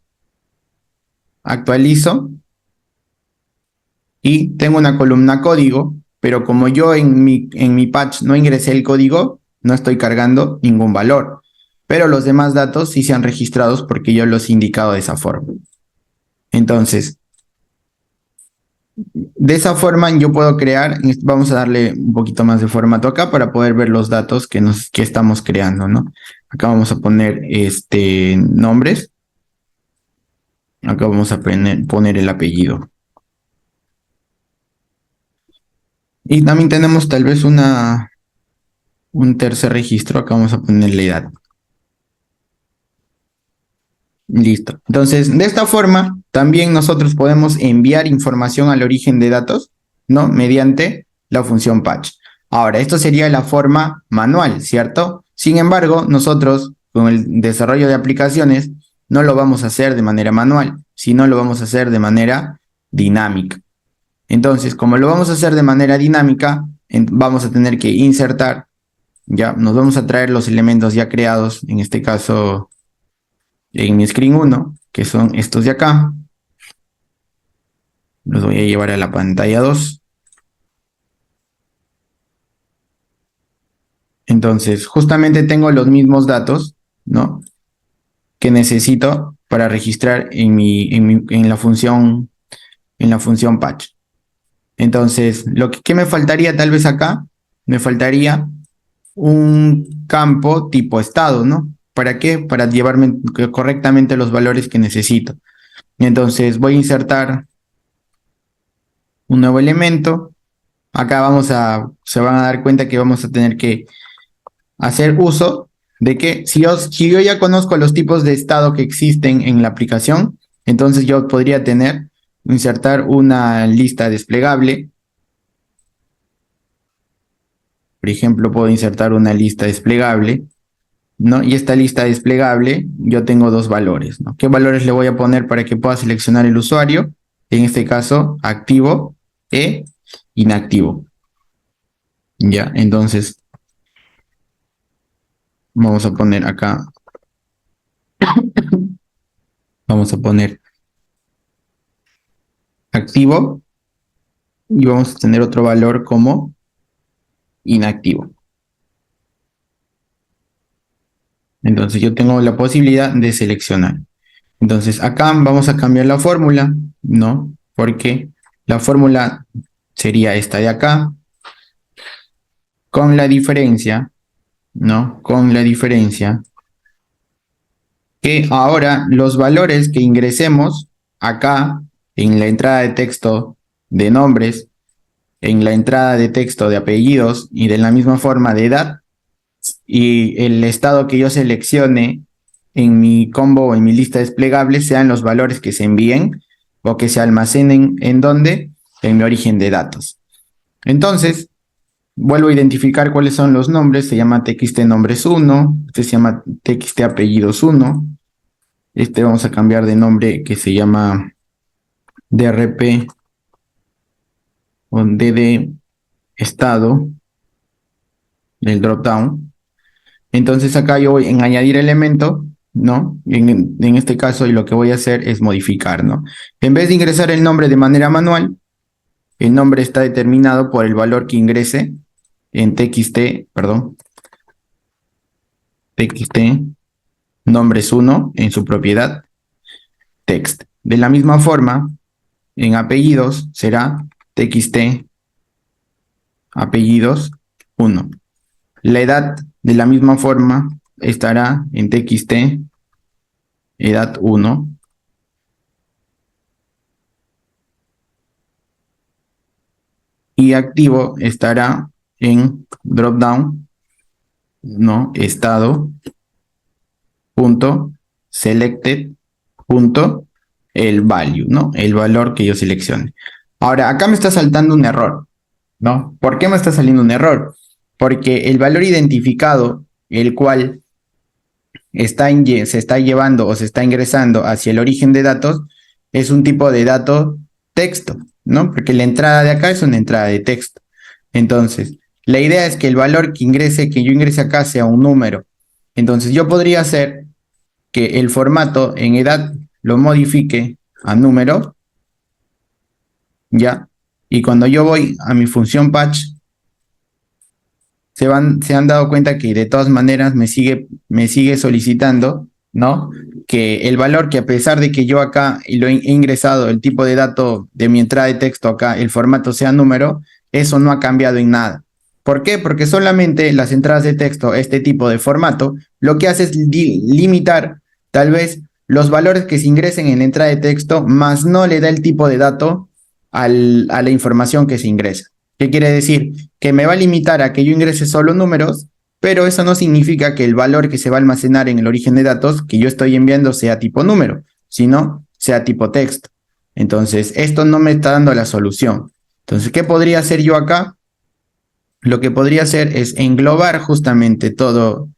actualizo y tengo una columna código, pero como yo en mi patch no ingresé el código, no estoy cargando ningún valor. Pero los demás datos sí se han registrado porque yo los he indicado de esa forma. Entonces, de esa forma yo puedo crear, vamos a darle un poquito más de formato acá para poder ver los datos que estamos creando, ¿no? Acá vamos a poner nombres. Acá vamos a poner el apellido. Y también tenemos tal vez un tercer registro. Acá vamos a poner la edad. Listo. Entonces, de esta forma, también nosotros podemos enviar información al origen de datos, ¿no? Mediante la función patch. Ahora, esto sería la forma manual, ¿cierto? Sin embargo, nosotros, con el desarrollo de aplicaciones, no lo vamos a hacer de manera manual, sino lo vamos a hacer de manera dinámica. Entonces, como lo vamos a hacer de manera dinámica, vamos a tener que insertar, ya nos vamos a traer los elementos ya creados, en este caso en mi screen 1, que son estos de acá. Los voy a llevar a la pantalla 2. Entonces, justamente tengo los mismos datos, ¿no? Que necesito para registrar en la función patch. Entonces, ¿qué me faltaría tal vez acá? Me faltaría un campo tipo estado, ¿no? ¿Para qué? Para llevarme correctamente los valores que necesito. Entonces voy a insertar un nuevo elemento. Acá se van a dar cuenta que vamos a tener que hacer uso de que si yo ya conozco los tipos de estado que existen en la aplicación, entonces yo podría insertar una lista desplegable. Por ejemplo, puedo insertar una lista desplegable ¿no? Y esta lista desplegable, yo tengo dos valores, ¿no? ¿Qué valores le voy a poner para que pueda seleccionar el usuario? En este caso, activo e inactivo. Ya, entonces vamos a poner acá, vamos a poner activo y vamos a tener otro valor como inactivo. Entonces yo tengo la posibilidad de seleccionar. Entonces acá vamos a cambiar la fórmula, ¿no? Porque la fórmula sería esta de acá, con la diferencia, ¿no? Con la diferencia que ahora los valores que ingresemos acá en la entrada de texto de nombres, en la entrada de texto de apellidos y de la misma forma de edad, y el estado que yo seleccione en mi combo o en mi lista desplegable sean los valores que se envíen o que se almacenen en donde, en mi origen de datos. Entonces, vuelvo a identificar cuáles son los nombres. Se llama txt nombres 1, este se llama txt apellidos 1, este vamos a cambiar de nombre que se llama drp o dd estado del dropdown. Entonces acá yo voy en añadir elemento, ¿no? En este caso, y lo que voy a hacer es modificar, ¿no? En vez de ingresar el nombre de manera manual, el nombre está determinado por el valor que ingrese en txt, perdón, txt nombres 1 en su propiedad text. De la misma forma, en apellidos será txt apellidos 1. La edad de la misma forma estará en txt edad 1 y activo estará en dropdown, ¿no? Estado punto selected punto el value, ¿no? El valor que yo seleccione. Ahora, acá me está saltando un error, ¿no? ¿Por qué me está saliendo un error? Porque el valor identificado, el cual se está llevando o se está ingresando hacia el origen de datos, es un tipo de dato texto, ¿no? Porque la entrada de acá es una entrada de texto. Entonces, la idea es que el valor que yo ingrese acá sea un número. Entonces, yo podría hacer que el formato en edad lo modifique a número, ¿ya? Y cuando yo voy a mi función patch, se han dado cuenta que de todas maneras me sigue solicitando, ¿no? Que el valor que a pesar de que yo acá lo he ingresado, el tipo de dato de mi entrada de texto acá, el formato sea número, eso no ha cambiado en nada. ¿Por qué? Porque solamente las entradas de texto, este tipo de formato, lo que hace es limitar tal vez los valores que se ingresen en la entrada de texto, más no le da el tipo de dato a la información que se ingresa. ¿Qué quiere decir? Que me va a limitar a que yo ingrese solo números, pero eso no significa que el valor que se va a almacenar en el origen de datos que yo estoy enviando sea tipo número, sino sea tipo texto. Entonces, esto no me está dando la solución. Entonces, ¿qué podría hacer yo acá? Lo que podría hacer es englobar justamente todo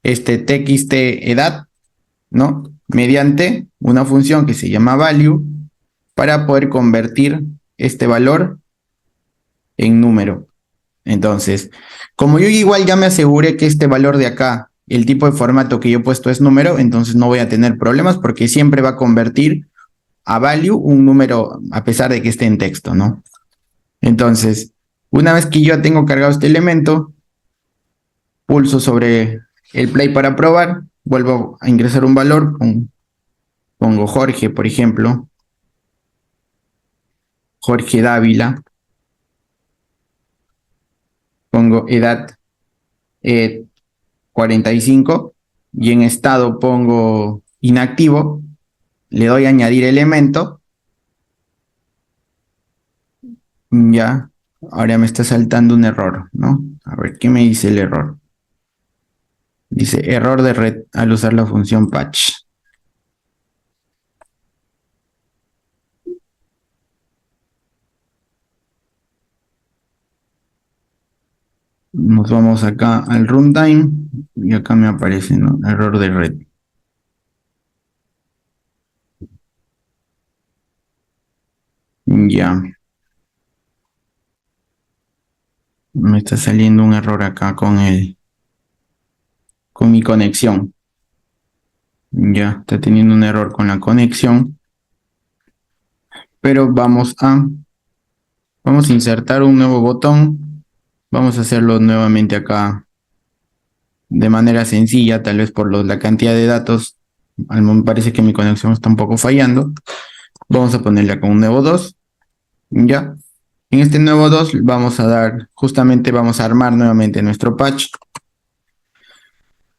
este txt edad, ¿no? Mediante una función que se llama value para poder convertir este valor en número. Entonces, como yo igual ya me aseguré que este valor de acá, el tipo de formato que yo he puesto es número, entonces no voy a tener problemas porque siempre va a convertir a value un número a pesar de que esté en texto, ¿no? Entonces, una vez que yo tengo cargado este elemento, pulso sobre el play para probar, vuelvo a ingresar un valor, pongo Jorge, por ejemplo, Jorge Dávila, pongo edad 45 y en estado pongo inactivo, le doy a añadir elemento, ya, ahora me está saltando un error, ¿no? A ver, ¿qué me dice el error? Dice error de red al usar la función patch. Nos vamos acá al runtime y acá me aparece, ¿no? Error de red. Ya, me está saliendo un error acá con mi conexión. Ya, está teniendo un error con la conexión, pero vamos a insertar un nuevo botón. Vamos a hacerlo nuevamente acá de manera sencilla, tal vez por la cantidad de datos. Me parece que mi conexión está un poco fallando. Vamos a ponerle acá un nuevo 2. Ya. En este nuevo 2 justamente vamos a armar nuevamente nuestro patch.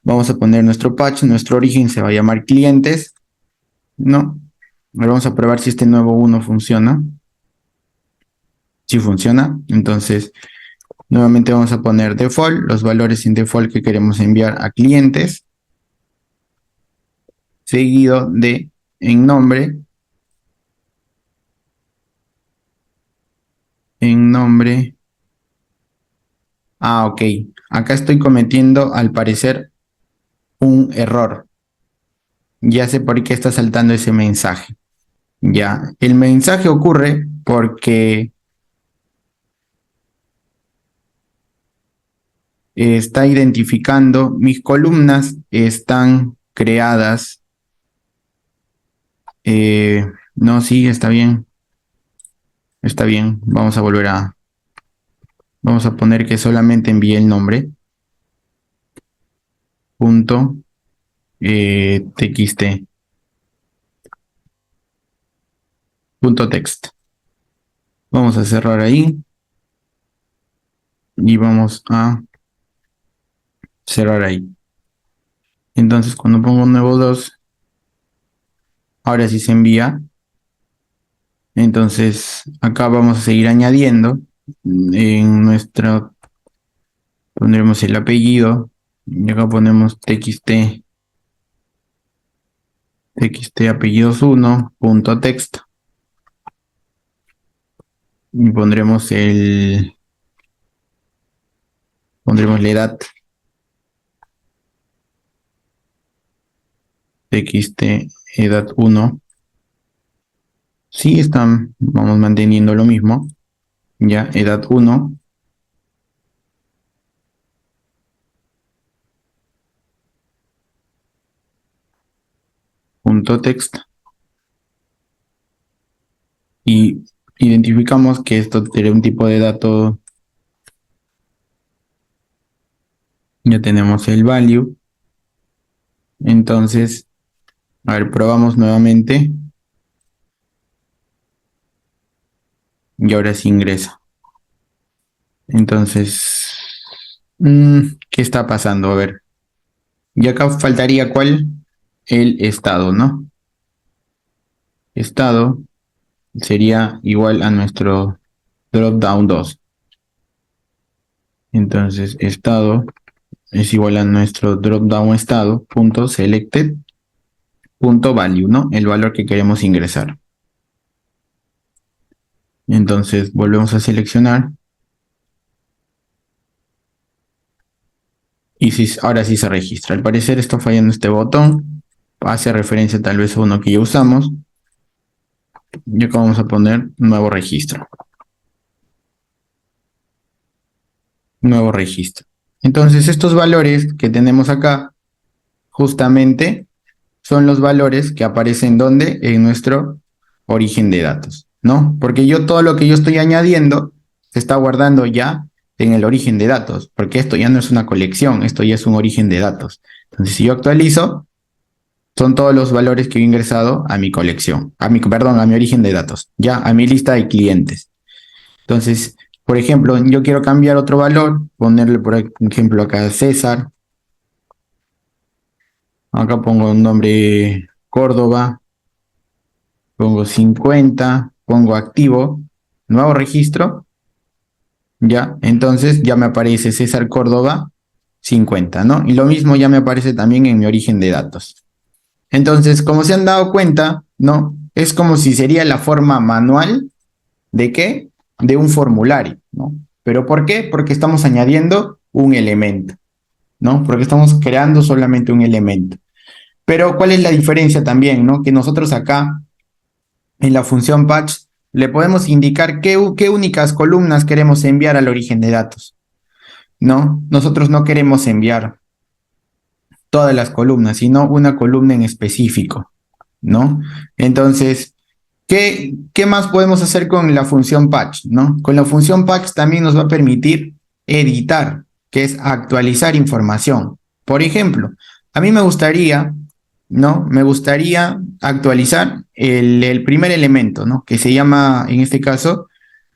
Vamos a poner nuestro patch, nuestro origen se va a llamar clientes, ¿no? Ahora vamos a probar si este nuevo 1 funciona. Si funciona, entonces nuevamente vamos a poner default, los valores sin default que queremos enviar a clientes, seguido de en nombre, ok, acá estoy cometiendo al parecer un error. Ya sé por qué está saltando ese mensaje. Ya, el mensaje ocurre porque está identificando mis columnas, están creadas. No, sí, está bien. Está bien. Vamos a poner que solamente envíe el nombre. Punto txt. Punto text. Vamos a cerrar ahí. Y vamos a cerrar ahí. Entonces, cuando pongo un nuevo 2, ahora sí se envía. Entonces, acá vamos a seguir añadiendo. Pondremos el apellido. Y acá ponemos txt apellidos 1, punto text. Y pondremos la edad. Txt edad 1. Sí, vamos manteniendo lo mismo. Ya, edad 1. Punto text. Y identificamos que esto tiene un tipo de dato. Ya tenemos el value. Entonces, a ver, probamos nuevamente. Y ahora sí ingresa. Entonces, ¿qué está pasando? A ver. Y acá faltaría ¿cuál? El estado, ¿no? Estado sería igual a nuestro dropdown 2. Entonces, estado es igual a nuestro dropdown estado punto selected punto value, ¿no? El valor que queremos ingresar. Entonces, volvemos a seleccionar. Y ahora sí se registra. Al parecer está fallando este botón. Hace referencia tal vez a uno que ya usamos. Y acá vamos a poner nuevo registro. Nuevo registro. Entonces, estos valores que tenemos acá, justamente, son los valores que aparecen ¿dónde? En nuestro origen de datos, ¿no? Porque todo lo que yo estoy añadiendo se está guardando ya en el origen de datos, porque esto ya no es una colección, esto ya es un origen de datos. Entonces, si yo actualizo, son todos los valores que he ingresado a mi colección, a mi origen de datos, ya a mi lista de clientes. Entonces, por ejemplo, yo quiero cambiar otro valor, ponerle por ejemplo acá César. Acá pongo un nombre Córdoba, pongo 50, pongo activo, nuevo registro, ya, entonces ya me aparece César Córdoba 50, ¿no? Y lo mismo ya me aparece también en mi origen de datos. Entonces, como se han dado cuenta, ¿no? Es como si sería la forma manual ¿de qué? De un formulario, ¿no? ¿Pero por qué? Porque estamos añadiendo un elemento, ¿no? Porque estamos creando solamente un elemento. Pero ¿cuál es la diferencia también, ¿no? Que nosotros acá en la función patch le podemos indicar qué únicas columnas queremos enviar al origen de datos, ¿no? Nosotros no queremos enviar todas las columnas, sino una columna en específico, ¿no? Entonces, ¿qué más podemos hacer con la función patch, ¿no? Con la función patch también nos va a permitir editar, que es actualizar información. Por ejemplo, a mí me gustaría, ¿no? Me gustaría actualizar el primer elemento, ¿no? Que se llama, en este caso,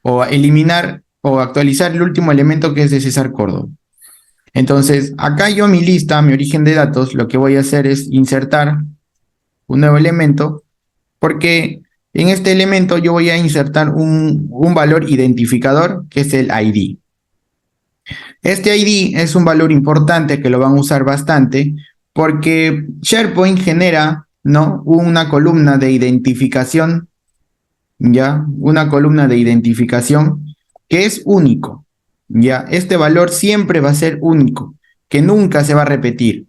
o eliminar o actualizar el último elemento que es de César Córdoba. Entonces, acá yo mi lista, mi origen de datos, lo que voy a hacer es insertar un nuevo elemento, porque en este elemento yo voy a insertar un valor identificador, que es el ID. Este ID es un valor importante que lo van a usar bastante, porque SharePoint genera, ¿no? Una columna de identificación, ¿ya? Una columna de identificación que es único, ¿ya? Este valor siempre va a ser único, que nunca se va a repetir.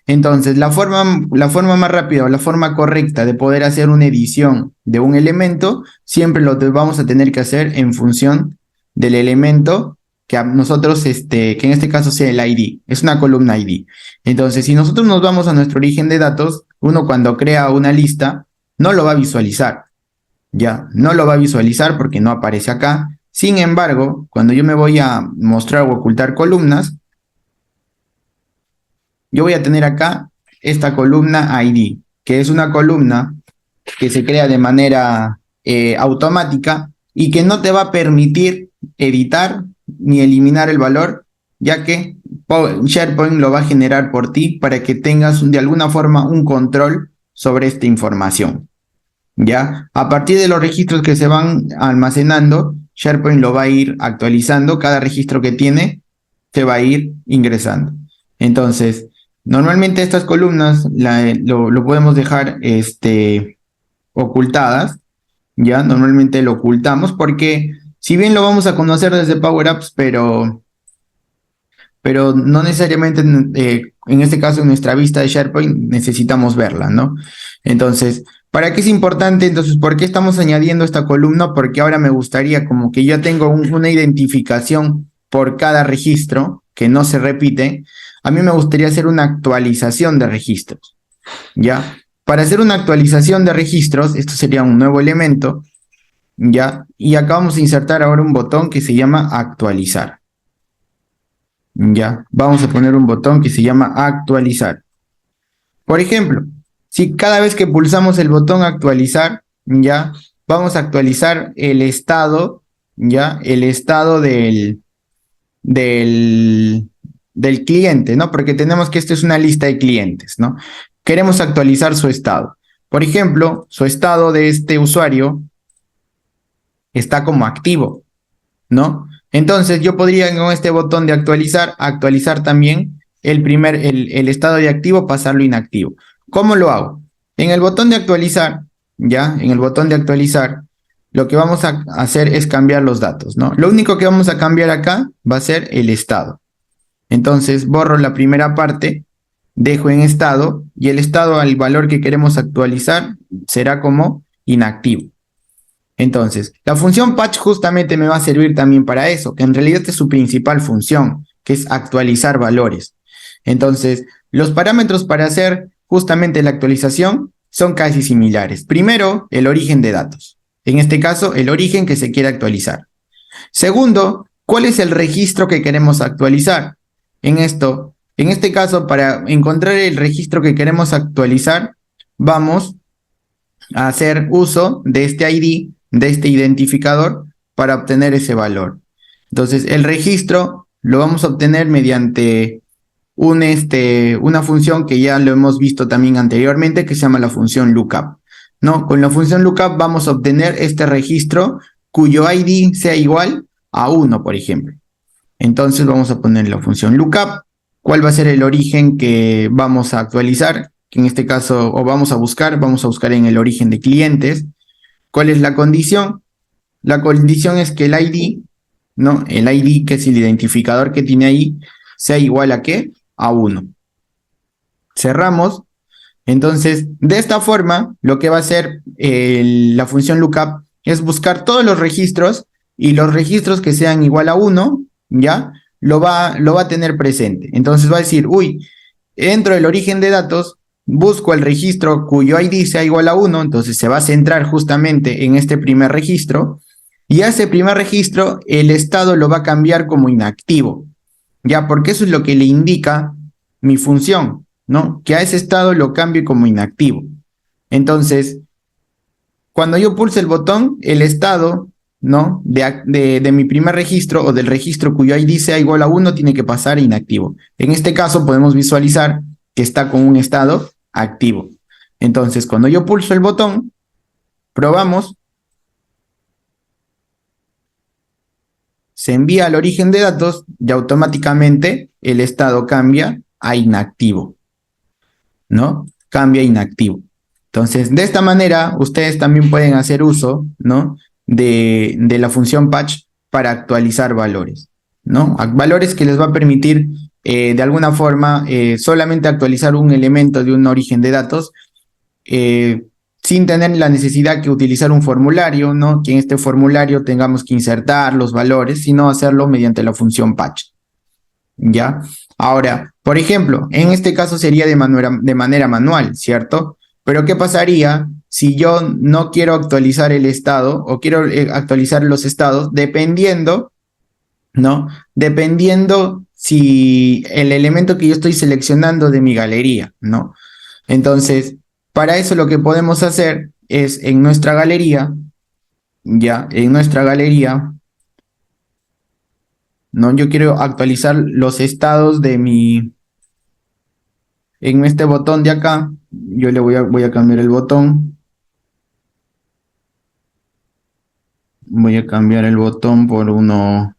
Entonces, la forma más rápida o la forma correcta de poder hacer una edición de un elemento, siempre lo vamos a tener que hacer en función del elemento que a nosotros, que en este caso sea el ID, es una columna ID. Entonces, si nosotros nos vamos a nuestro origen de datos, uno cuando crea una lista, no lo va a visualizar, ya, no lo va a visualizar porque no aparece acá. Sin embargo, cuando yo me voy a mostrar o ocultar columnas, yo voy a tener acá esta columna ID, que es una columna que se crea de manera automática y que no te va a permitir editar ni eliminar el valor, ya que SharePoint lo va a generar por ti para que tengas de alguna forma un control sobre esta información. ¿Ya? A partir de los registros que se van almacenando, SharePoint lo va a ir actualizando, cada registro que tiene se va a ir ingresando. Entonces, normalmente estas columnas lo podemos dejar ocultadas, ¿ya? Normalmente lo ocultamos porque si bien lo vamos a conocer desde Power Apps, pero no necesariamente en este caso en nuestra vista de SharePoint necesitamos verla, ¿no? Entonces, ¿para qué es importante? Entonces, ¿por qué estamos añadiendo esta columna? Porque ahora me gustaría como que yo tengo una identificación por cada registro que no se repite. A mí me gustaría hacer una actualización de registros, ¿ya? Para hacer una actualización de registros, esto sería un nuevo elemento, ¿ya? Y acá vamos a insertar ahora un botón que se llama actualizar. Ya, vamos a poner un botón que se llama actualizar. Por ejemplo, si cada vez que pulsamos el botón actualizar, ya, vamos a actualizar el estado, ya, el estado del cliente, ¿no? Porque tenemos que esto es una lista de clientes, ¿no? Queremos actualizar su estado. Por ejemplo, su estado de este usuario está como activo, ¿no? Entonces yo podría con este botón de actualizar, actualizar también el estado de activo, pasarlo a inactivo. ¿Cómo lo hago? En el botón de actualizar, ya, en el botón de actualizar, lo que vamos a hacer es cambiar los datos, ¿no? Lo único que vamos a cambiar acá va a ser el estado. Entonces borro la primera parte, dejo en estado y el estado al valor que queremos actualizar será como inactivo. Entonces, la función patch justamente me va a servir también para eso, que en realidad es su principal función, que es actualizar valores. Entonces, los parámetros para hacer justamente la actualización son casi similares. Primero, el origen de datos. En este caso, el origen que se quiere actualizar. Segundo, ¿cuál es el registro que queremos actualizar? En este caso, para encontrar el registro que queremos actualizar, vamos a hacer uso de este ID, de este identificador, para obtener ese valor. Entonces, el registro lo vamos a obtener mediante una función que ya lo hemos visto también anteriormente, que se llama la función lookup, ¿no? Con la función lookup vamos a obtener este registro cuyo ID sea igual a 1, por ejemplo. Entonces vamos a poner la función lookup. ¿Cuál va a ser el origen que vamos a actualizar? Que en este caso, o vamos a buscar en el origen de clientes. ¿Cuál es la condición? La condición es que el ID, ¿no? El ID, que es el identificador que tiene ahí, sea igual a ¿qué? A 1. Cerramos. Entonces, de esta forma, lo que va a hacer la función lookup es buscar todos los registros y los registros que sean igual a 1, ¿ya? Lo va a tener presente. Entonces va a decir, uy, dentro del origen de datos, busco el registro cuyo ID sea igual a 1, entonces se va a centrar justamente en este primer registro, y a ese primer registro el estado lo va a cambiar como inactivo, ¿ya? Porque eso es lo que le indica mi función, ¿no? Que a ese estado lo cambie como inactivo. Entonces, cuando yo pulse el botón, el estado, ¿no? De mi primer registro o del registro cuyo ID sea igual a 1 tiene que pasar a inactivo. En este caso podemos visualizar que está con un estado activo. Entonces, cuando yo pulso el botón, probamos, se envía al origen de datos y automáticamente el estado cambia a inactivo, ¿no? Cambia a inactivo. Entonces, de esta manera, ustedes también pueden hacer uso, ¿no? De la función patch para actualizar valores, ¿no? Valores que les va a permitir, de alguna forma, solamente actualizar un elemento de un origen de datos, sin tener la necesidad que utilizar un formulario, ¿no? Que en este formulario tengamos que insertar los valores, sino hacerlo mediante la función patch, ¿ya? Ahora, por ejemplo, en este caso sería de manera manual, ¿cierto? Pero ¿qué pasaría si yo no quiero actualizar el estado o quiero actualizar los estados dependiendo, ¿no? Dependiendo si el elemento que yo estoy seleccionando de mi galería, ¿no? Entonces, para eso lo que podemos hacer es en nuestra galería, ya, en nuestra galería, ¿no? Yo quiero actualizar los estados de en este botón de acá, yo le voy a cambiar el botón. Voy a cambiar el botón por uno.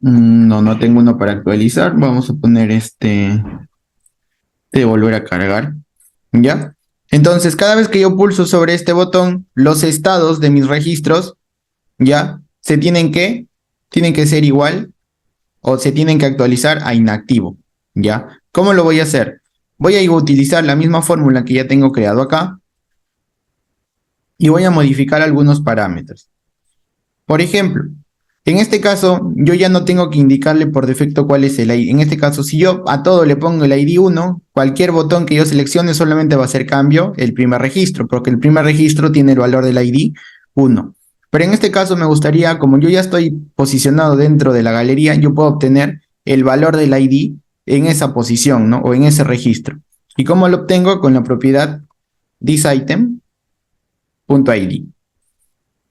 No, no tengo uno para actualizar. Vamos a poner este de volver a cargar. ¿Ya? Entonces, cada vez que yo pulso sobre este botón, los estados de mis registros, ¿ya? Tienen que ser igual o se tienen que actualizar a inactivo, ¿ya? ¿Cómo lo voy a hacer? Voy a utilizar la misma fórmula que ya tengo creado acá y voy a modificar algunos parámetros. Por ejemplo, en este caso, yo ya no tengo que indicarle por defecto cuál es el ID. En este caso, si yo a todo le pongo el ID 1, cualquier botón que yo seleccione solamente va a hacer cambio el primer registro, porque el primer registro tiene el valor del ID 1. Pero en este caso me gustaría, como yo ya estoy posicionado dentro de la galería, yo puedo obtener el valor del ID en esa posición, ¿no? O en ese registro. ¿Y cómo lo obtengo? Con la propiedad thisItem.id.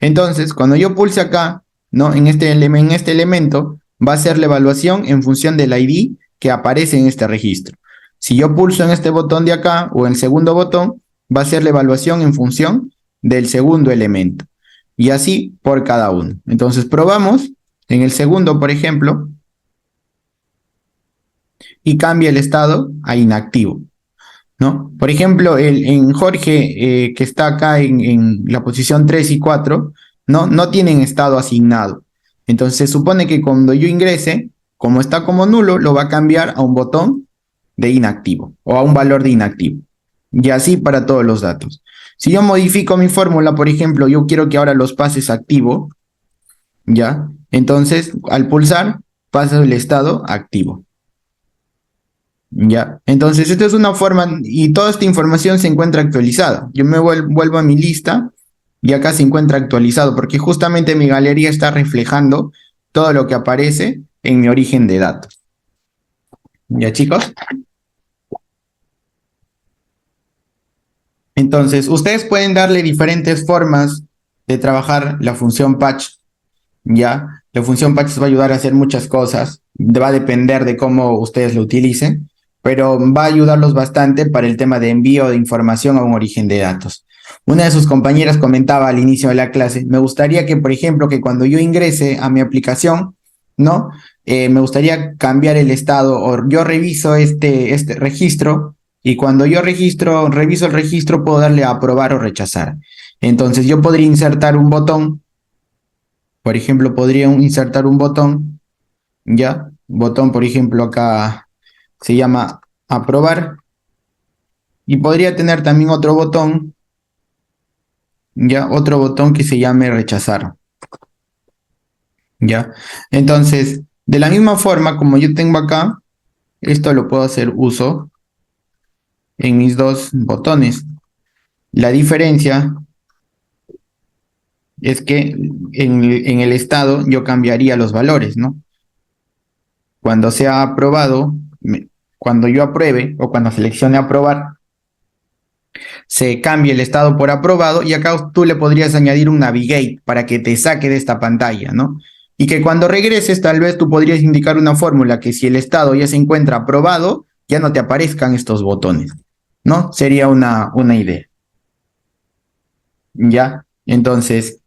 Entonces, cuando yo pulse acá, ¿no? En este elemento, va a ser la evaluación en función del ID que aparece en este registro. Si yo pulso en este botón de acá o en el segundo botón, va a ser la evaluación en función del segundo elemento. Y así por cada uno. Entonces probamos en el segundo, por ejemplo, y cambia el estado a inactivo, ¿no? Por ejemplo, en Jorge, que está acá en la posición 3 y 4, ¿no? No tienen estado asignado. Entonces se supone que cuando yo ingrese, como está como nulo, lo va a cambiar a un botón de inactivo o a un valor de inactivo. Y así para todos los datos. Si yo modifico mi fórmula, por ejemplo, yo quiero que ahora los pases activo, ¿ya? Entonces, al pulsar, pasa el estado activo. Ya, entonces esta es una forma y toda esta información se encuentra actualizada. Yo me vuelvo a mi lista y acá se encuentra actualizado porque justamente mi galería está reflejando todo lo que aparece en mi origen de datos. ¿Ya, chicos? Entonces, ustedes pueden darle diferentes formas de trabajar la función patch, ¿ya? La función patch va a ayudar a hacer muchas cosas, va a depender de cómo ustedes lo utilicen, pero va a ayudarlos bastante para el tema de envío de información a un origen de datos. Una de sus compañeras comentaba al inicio de la clase, me gustaría que, por ejemplo, que cuando yo ingrese a mi aplicación, ¿no? Me gustaría cambiar el estado o yo reviso este registro y cuando yo reviso el registro, puedo darle a aprobar o rechazar. Entonces yo podría insertar un botón Por ejemplo, podría insertar un botón, ¿ya? Botón, por ejemplo, acá se llama aprobar. Y podría tener también otro botón, ¿ya? Otro botón que se llame rechazar, ¿ya? Entonces, de la misma forma como yo tengo acá, esto lo puedo hacer uso en mis dos botones. La diferencia es que en el estado yo cambiaría los valores, ¿no? Cuando sea aprobado, cuando yo apruebe o cuando seleccione aprobar, se cambia el estado por aprobado y acá tú le podrías añadir un navigate para que te saque de esta pantalla, ¿no? Y que cuando regreses tal vez tú podrías indicar una fórmula que si el estado ya se encuentra aprobado, ya no te aparezcan estos botones, ¿no? Sería una idea, ¿ya? Entonces,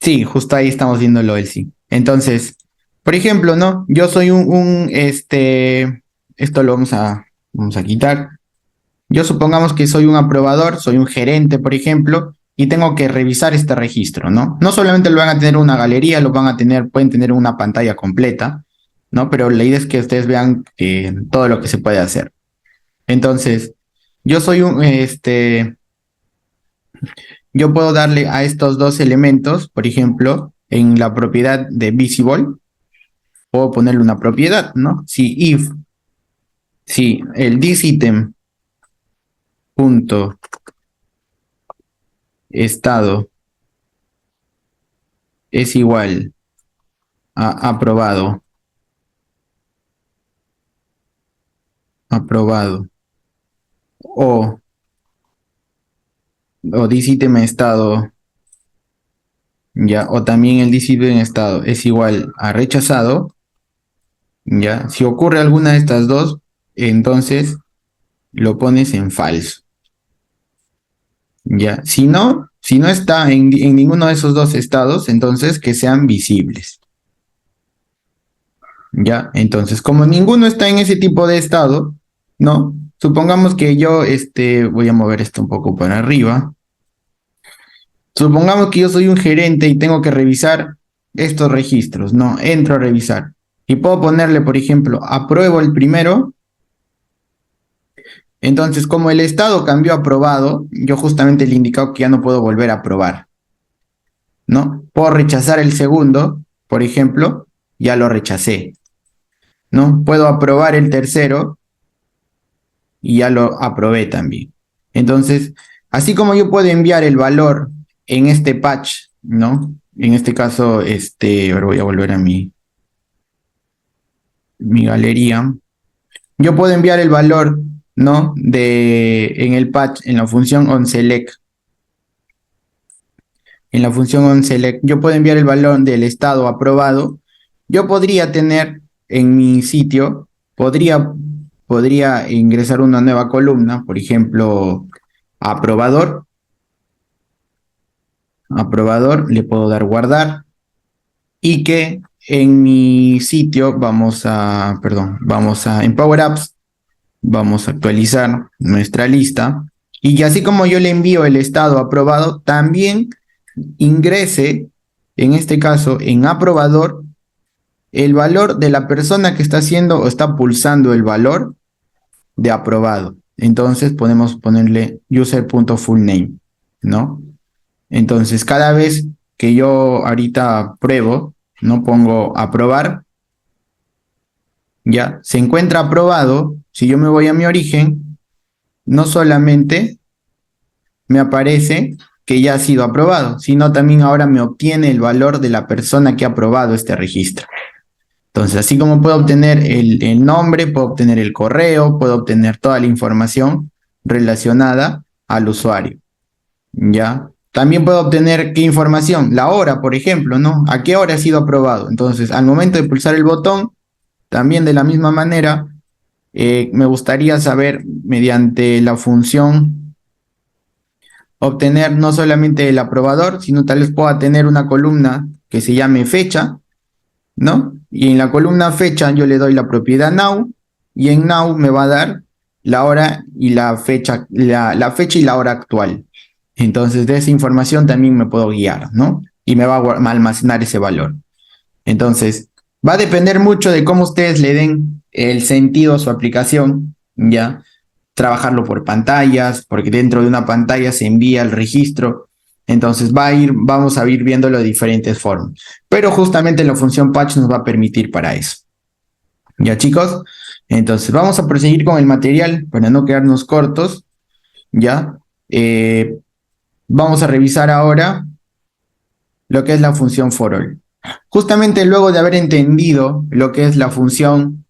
sí, justo ahí estamos viendo el sí. Entonces, por ejemplo, ¿no? Yo soy esto lo vamos a quitar. Yo supongamos que soy un aprobador, soy un gerente, por ejemplo, y tengo que revisar este registro, ¿no? No solamente lo van a tener una galería, lo van a tener, pueden tener una pantalla completa, ¿no? Pero la idea es que ustedes vean todo lo que se puede hacer. Entonces, yo soy yo puedo darle a estos dos elementos, por ejemplo, en la propiedad de visible, puedo ponerle una propiedad, ¿no? Si el thisItem punto estado es igual a aprobado, o, o thisItem estado, ya, o también el thisItem estado es igual a rechazado, ya, si ocurre alguna de estas dos, entonces lo pones en falso, ya, si no está en ninguno de esos dos estados, entonces que sean visibles, ya, entonces como ninguno está en ese tipo de estado, ¿no? Supongamos que yo, voy a mover esto un poco para arriba. Supongamos que yo soy un gerente y tengo que revisar estos registros, ¿no? Entro a revisar. Y puedo ponerle, por ejemplo, apruebo el primero. Entonces, como el estado cambió a aprobado, yo justamente le he indicado que ya no puedo volver a aprobar, ¿no? Puedo rechazar el segundo, por ejemplo, ya lo rechacé, ¿no? Puedo aprobar el tercero y ya lo aprobé también. Entonces, así como yo puedo enviar el valor en este patch, ¿no? En este caso, ahora voy a volver a mi galería. Yo puedo enviar el valor, ¿no? En el patch, en la función onSelect. En la función onSelect, yo puedo enviar el valor del estado aprobado. Yo podría tener en mi sitio, podría ingresar una nueva columna, por ejemplo, aprobador. Aprobador, le puedo dar guardar. Y que en mi sitio en Power Apps, vamos a actualizar nuestra lista y así como yo le envío el estado aprobado, también ingrese, en este caso, en aprobador, el valor de la persona que está haciendo o está pulsando el valor de aprobado. Entonces podemos ponerle user.fullname, ¿no? Entonces cada vez que yo ahorita pruebo, no pongo aprobar, ya se encuentra aprobado. Si yo me voy a mi origen, no solamente me aparece que ya ha sido aprobado, sino también ahora me obtiene el valor de la persona que ha aprobado este registro. Entonces, así como puedo obtener el nombre, puedo obtener el correo, puedo obtener toda la información relacionada al usuario, ¿ya? También puedo obtener qué información, la hora, por ejemplo, ¿no? ¿A qué hora ha sido aprobado? Entonces, al momento de pulsar el botón, también de la misma manera, me gustaría saber mediante la función obtener no solamente el aprobador, sino tal vez pueda tener una columna que se llame fecha, ¿no? Y en la columna fecha yo le doy la propiedad now y en now me va a dar la hora y la fecha, la fecha y la hora actual. Entonces de esa información también me puedo guiar, ¿no? y me va a almacenar ese valor. Entonces, va a depender mucho de cómo ustedes le den el sentido a su aplicación, ¿ya? Trabajarlo por pantallas, porque dentro de una pantalla se envía el registro. Entonces vamos a ir viéndolo de diferentes formas. Pero justamente la función patch nos va a permitir para eso. ¿Ya, chicos? Entonces vamos a proseguir con el material para no quedarnos cortos. ¿Ya? Vamos a revisar ahora lo que es la función for all. Justamente luego de haber entendido lo que es la función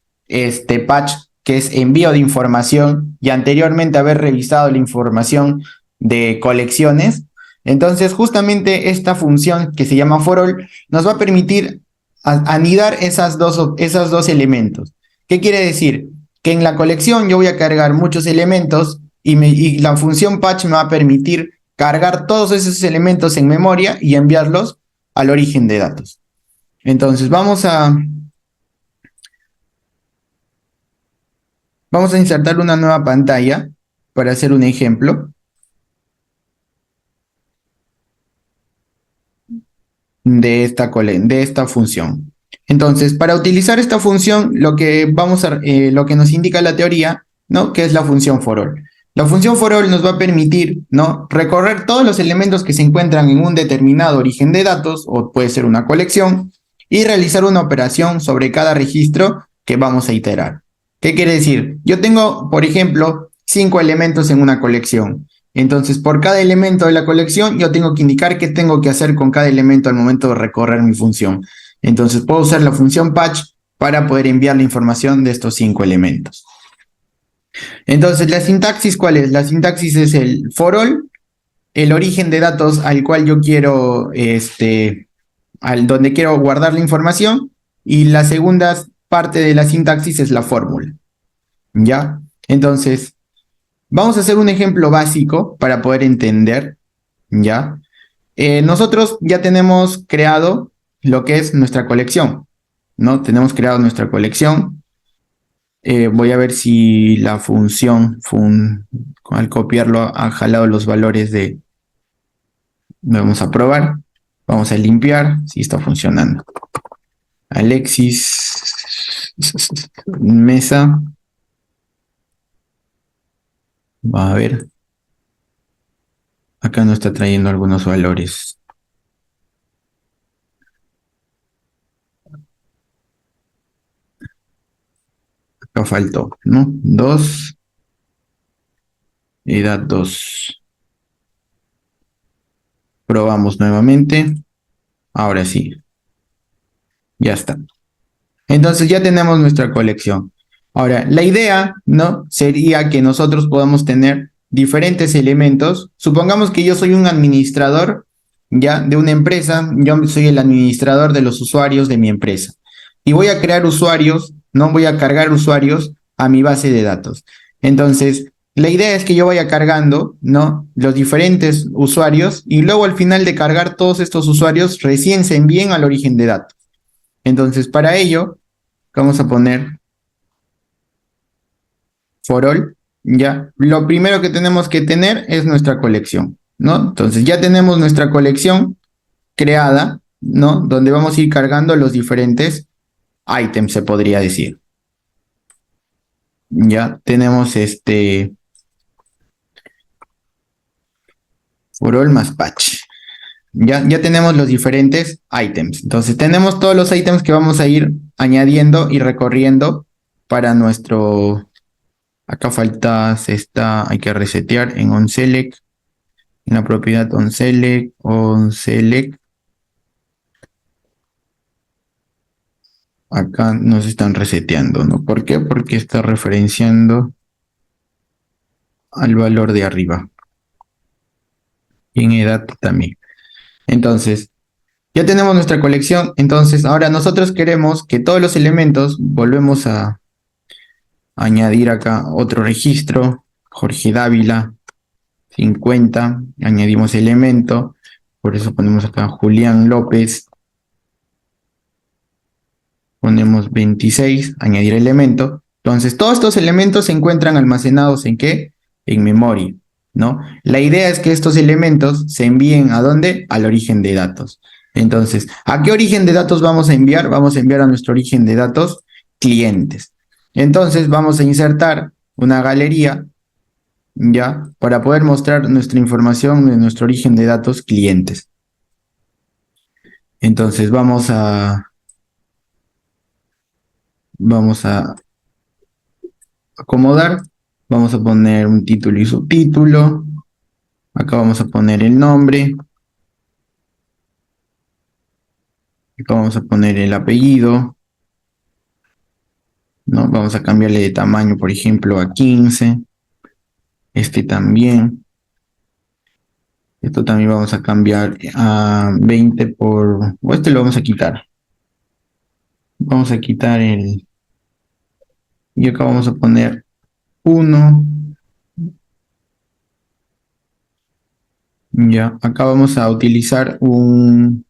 patch, que es envío de información, y anteriormente haber revisado la información de colecciones, entonces justamente esta función que se llama for all nos va a permitir anidar esos dos elementos. ¿Qué quiere decir? Que en la colección yo voy a cargar muchos elementos y la función patch me va a permitir cargar todos esos elementos en memoria y enviarlos al origen de datos. Entonces vamos a insertar una nueva pantalla para hacer un ejemplo de esta función. Entonces, para utilizar esta función, lo que nos indica la teoría, ¿no? Que es la función for all. La función for all nos va a permitir, ¿no? Recorrer todos los elementos que se encuentran en un determinado origen de datos, o puede ser una colección, y realizar una operación sobre cada registro que vamos a iterar. ¿Qué quiere decir? Yo tengo, por ejemplo, 5 elementos en una colección. Entonces, por cada elemento de la colección, yo tengo que indicar qué tengo que hacer con cada elemento al momento de recorrer mi función. Entonces, puedo usar la función patch para poder enviar la información de estos 5 elementos. Entonces, la sintaxis, ¿cuál es? La sintaxis es el for all, el origen de datos al cual yo quiero, donde quiero guardar la información, y la segunda parte de la sintaxis es la fórmula. ¿Ya? Entonces, vamos a hacer un ejemplo básico para poder entender, ¿ya? Nosotros ya tenemos creado lo que es nuestra colección, ¿no? Tenemos creado nuestra colección. Voy a ver si la función, al copiarlo, ha jalado los valores de... Vamos a probar. Vamos a limpiar si está funcionando. Alexis Mesa. Va a ver. Acá nos está trayendo algunos valores. Acá faltó, ¿no? 2. Edad 2. Probamos nuevamente. Ahora sí. Ya está. Entonces ya tenemos nuestra colección. Ahora, la idea, ¿no? Sería que nosotros podamos tener diferentes elementos. Supongamos que yo soy un administrador, ya, de una empresa. Yo soy el administrador de los usuarios de mi empresa. Y voy a crear usuarios, ¿no? Voy a cargar usuarios a mi base de datos. Entonces, la idea es que yo vaya cargando, ¿no? Los diferentes usuarios, y luego al final de cargar todos estos usuarios, recién se envíen al origen de datos. Entonces, para ello, vamos a poner for all, ¿ya? Lo primero que tenemos que tener es nuestra colección, ¿no? Entonces, ya tenemos nuestra colección creada, ¿no? Donde vamos a ir cargando los diferentes ítems, se podría decir. Ya tenemos for all más patch. Ya tenemos los diferentes ítems. Entonces tenemos todos los ítems que vamos a ir añadiendo y recorriendo para nuestro... Acá falta hay que resetear en onSelect, en la propiedad onSelect. Acá nos están reseteando, ¿no? ¿Por qué? Porque está referenciando al valor de arriba. Y en edad también. Entonces, ya tenemos nuestra colección. Entonces, ahora nosotros queremos que todos los elementos, volvemos a añadir acá otro registro, Jorge Dávila, 50, añadimos elemento, por eso ponemos acá Julián López, ponemos 26, añadir elemento. Entonces, todos estos elementos se encuentran almacenados ¿en qué? En memoria, ¿no? La idea es que estos elementos se envíen ¿a dónde? Al origen de datos. Entonces, ¿a qué origen de datos vamos a enviar? Vamos a enviar a nuestro origen de datos clientes. Entonces, vamos a insertar una galería, ¿ya? Para poder mostrar nuestra información de nuestro origen de datos clientes. Entonces, vamos a acomodar, vamos a poner un título y subtítulo. Acá vamos a poner el nombre. Acá vamos a poner el apellido, ¿no? Vamos a cambiarle de tamaño, por ejemplo, a 15. Este también. Esto también vamos a cambiar a 20 por... O este lo vamos a quitar. Vamos a quitar el... Y acá vamos a poner 1. Ya, acá vamos a utilizar un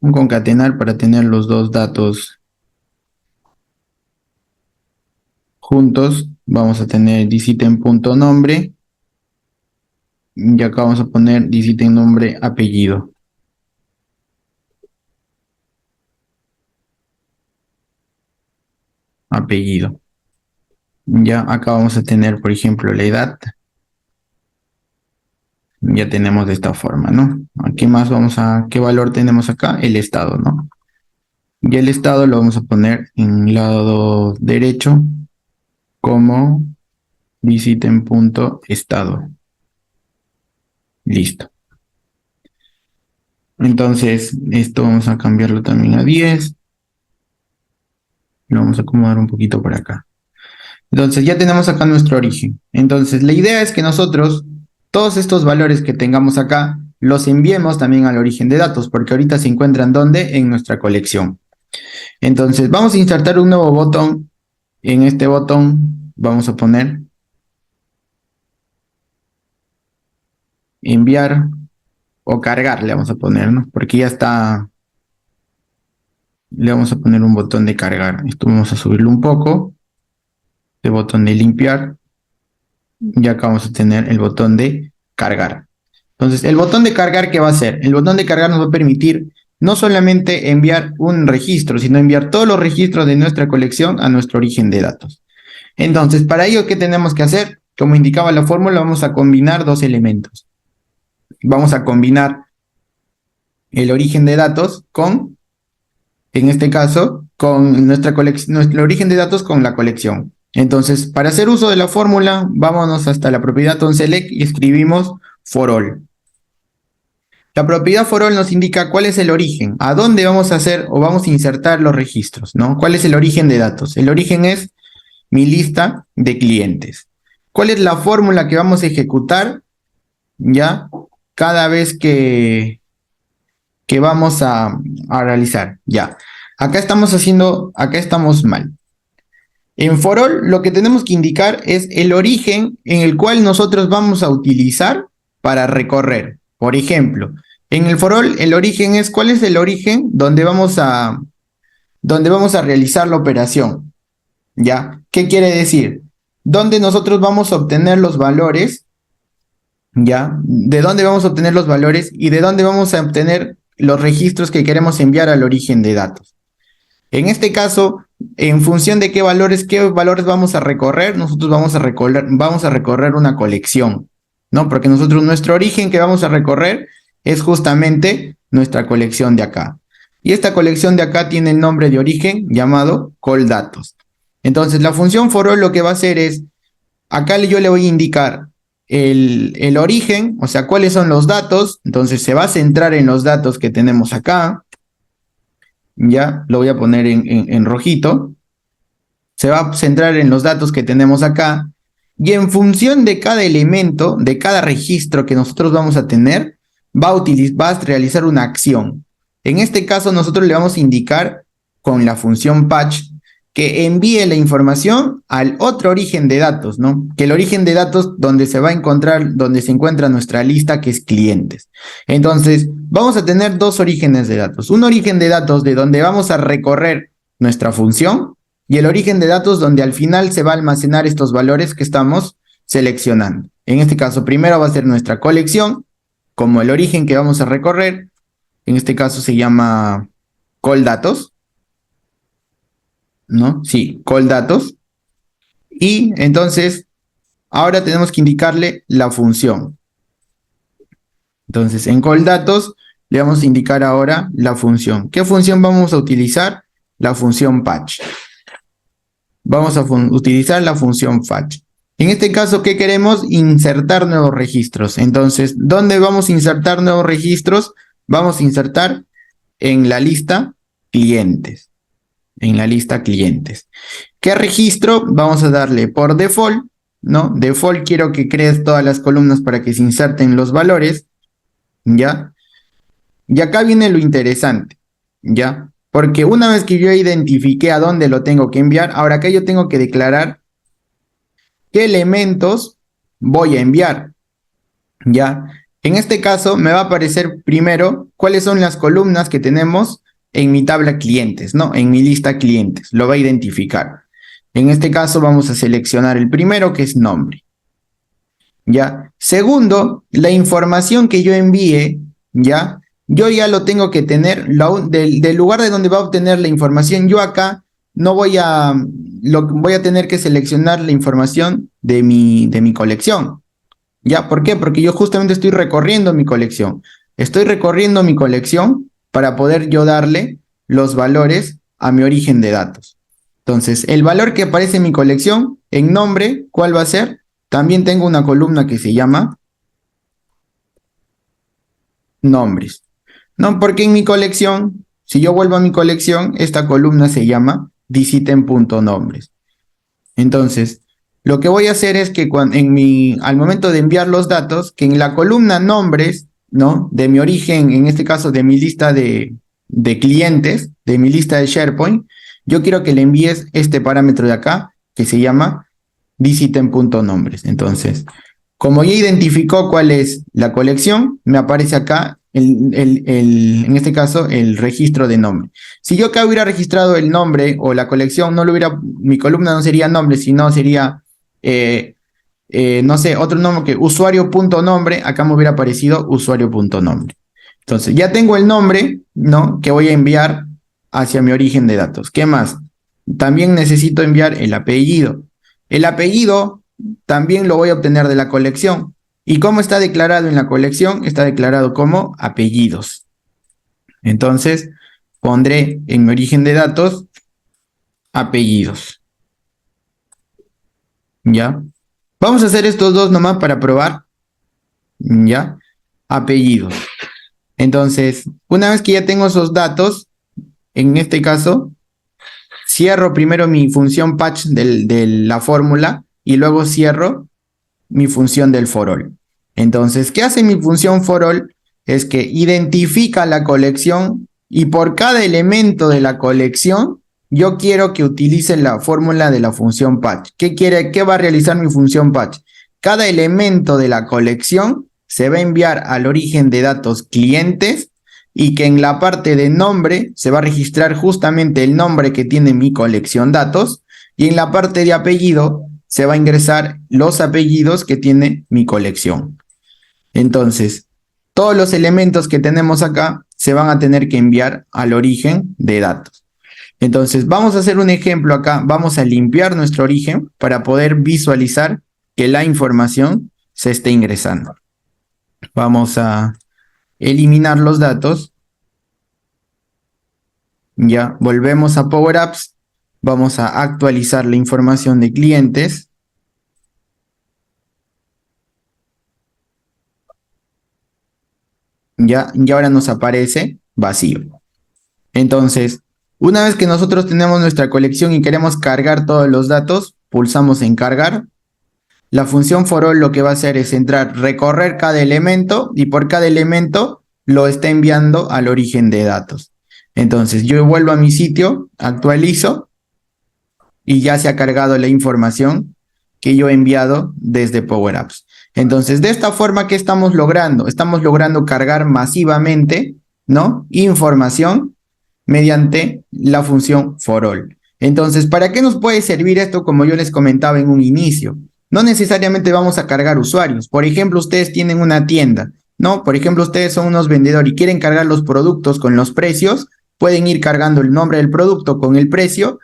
concatenar para tener los dos datos juntos. Vamos a tener disitem.nombre y acá vamos a poner disitem nombre apellido. Apellido. Ya acá vamos a tener, por ejemplo, la edad. Ya tenemos de esta forma, ¿no? ¿Qué más qué valor tenemos acá? El estado, ¿no? Y el estado lo vamos a poner en lado derecho como disitem.estado. Listo. Entonces, esto vamos a cambiarlo también a 10. Lo vamos a acomodar un poquito por acá. Entonces, ya tenemos acá nuestro origen. Entonces, la idea es que nosotros, todos estos valores que tengamos acá, los enviemos también al origen de datos, porque ahorita se encuentran ¿dónde? En nuestra colección. Entonces, vamos a insertar un nuevo botón. En este botón vamos a poner enviar o cargar, le vamos a poner, ¿no? Porque ya está, le vamos a poner un botón de cargar. Esto vamos a subirlo un poco. El botón de limpiar. Y acá vamos a tener el botón de cargar. Entonces, el botón de cargar, ¿qué va a hacer? El botón de cargar nos va a permitir no solamente enviar un registro, sino enviar todos los registros de nuestra colección a nuestro origen de datos. Entonces, para ello, ¿qué tenemos que hacer? Como indicaba la fórmula, vamos a combinar dos elementos. Vamos a combinar el origen de datos con, en este caso, con nuestro origen de datos con la colección. Entonces, para hacer uso de la fórmula, vámonos hasta la propiedad onSelect y escribimos for all. La propiedad for all nos indica cuál es el origen, a dónde vamos a hacer o vamos a insertar los registros, ¿no? ¿Cuál es el origen de datos? El origen es mi lista de clientes. ¿Cuál es la fórmula que vamos a ejecutar? Ya, cada vez que vamos a realizar. Ya, acá estamos mal. En for all lo que tenemos que indicar es el origen en el cual nosotros vamos a utilizar para recorrer. Por ejemplo, en el for all el origen es cuál es el origen donde vamos a realizar la operación. ¿Ya? ¿Qué quiere decir? Donde nosotros vamos a obtener los valores, ¿ya? ¿De dónde vamos a obtener los valores y de dónde vamos a obtener los registros que queremos enviar al origen de datos? En este caso, en función de qué valores vamos a recorrer, nosotros vamos a recorrer una colección, ¿no? Porque nuestro origen que vamos a recorrer es justamente nuestra colección de acá. Y esta colección de acá tiene el nombre de origen llamado callDatos. Entonces, la función for all lo que va a hacer es, acá yo le voy a indicar el origen, o sea, cuáles son los datos. Entonces, se va a centrar en los datos que tenemos acá. Ya, lo voy a poner en rojito. Se va a centrar en los datos que tenemos acá. Y en función de cada elemento, de cada registro que nosotros vamos a tener, va a realizar una acción. En este caso, nosotros le vamos a indicar con la función patch que envíe la información al otro origen de datos, ¿no? Que el origen de datos donde se encuentra nuestra lista, que es clientes. Entonces, vamos a tener dos orígenes de datos. Un origen de datos de donde vamos a recorrer nuestra función y el origen de datos donde al final se va a almacenar estos valores que estamos seleccionando. En este caso, primero va a ser nuestra colección como el origen que vamos a recorrer. En este caso se llama call datos, ¿no? Sí, call datos. Y entonces, ahora tenemos que indicarle la función. Entonces, en call datos le vamos a indicar ahora la función. ¿Qué función vamos a utilizar? La función patch. Vamos a utilizar la función fetch. En este caso, ¿qué queremos? Insertar nuevos registros. Entonces, ¿dónde vamos a insertar nuevos registros? Vamos a insertar en la lista clientes. En la lista clientes. ¿Qué registro? Vamos a darle por default, ¿no? Default quiero que crees todas las columnas para que se inserten los valores, ¿ya? Y acá viene lo interesante, ¿ya? Porque una vez que yo identifiqué a dónde lo tengo que enviar, ahora acá yo tengo que declarar qué elementos voy a enviar, ¿ya? En este caso me va a aparecer primero cuáles son las columnas que tenemos en mi tabla clientes, ¿no? En mi lista clientes, lo va a identificar. En este caso vamos a seleccionar el primero, que es nombre, ¿ya? Segundo, la información que yo envíe, ¿ya? Yo ya lo tengo que tener, del lugar de donde va a obtener la información, yo acá no voy a, voy a tener que seleccionar la información de mi colección, ¿ya? ¿Por qué? Porque yo justamente estoy recorriendo mi colección. Estoy recorriendo mi colección para poder yo darle los valores a mi origen de datos. Entonces, el valor que aparece en mi colección, en nombre, ¿cuál va a ser? También tengo una columna que se llama nombres. No, porque en mi colección, si yo vuelvo a mi colección, esta columna se llama thisItem.nombres. Entonces, lo que voy a hacer es que al momento de enviar los datos, que en la columna nombres, ¿no? De mi origen, en este caso de mi lista de clientes, de mi lista de SharePoint, yo quiero que le envíes este parámetro de acá, que se llama thisItem.nombres. Entonces, como ya identificó cuál es la colección, me aparece acá, en este caso, el registro de nombre. Si yo acá hubiera registrado el nombre o la colección, mi columna no sería nombre, sino sería, no sé, otro nombre que usuario.nombre, acá me hubiera aparecido usuario.nombre. Entonces, ya tengo el nombre, ¿no? Que voy a enviar hacia mi origen de datos. ¿Qué más? También necesito enviar el apellido. El apellido también lo voy a obtener de la colección. ¿Y cómo está declarado en la colección? Está declarado como apellidos. Entonces, pondré en mi origen de datos apellidos. ¿Ya? Vamos a hacer estos dos nomás para probar. ¿Ya? Apellidos. Entonces, una vez que ya tengo esos datos, en este caso, cierro primero mi función patch de la fórmula y luego cierro mi función del for all. Entonces, ¿qué hace mi función for all? Es que identifica la colección y por cada elemento de la colección, yo quiero que utilice la fórmula de la función patch. ¿Qué va a realizar mi función patch? Cada elemento de la colección se va a enviar al origen de datos clientes y que en la parte de nombre se va a registrar justamente el nombre que tiene mi colección datos y en la parte de apellido se va a ingresar los apellidos que tiene mi colección. Entonces, todos los elementos que tenemos acá se van a tener que enviar al origen de datos. Entonces, vamos a hacer un ejemplo acá. Vamos a limpiar nuestro origen para poder visualizar que la información se esté ingresando. Vamos a eliminar los datos. Ya, volvemos a Power Apps. Vamos a actualizar la información de clientes. Ya, y ahora nos aparece vacío. Entonces, una vez que nosotros tenemos nuestra colección y queremos cargar todos los datos, pulsamos en cargar. La función for all lo que va a hacer es entrar, recorrer cada elemento y por cada elemento lo está enviando al origen de datos. Entonces, yo vuelvo a mi sitio, actualizo y ya se ha cargado la información que yo he enviado desde Power Apps. Entonces, de esta forma, ¿qué estamos logrando? Estamos logrando cargar masivamente, ¿no? Información mediante la función for all. Entonces, ¿para qué nos puede servir esto? Como yo les comentaba en un inicio. No necesariamente vamos a cargar usuarios. Por ejemplo, ustedes tienen una tienda ¿no? Por ejemplo, ustedes son unos vendedores y quieren cargar los productos con los precios, pueden ir cargando el nombre del producto con el precio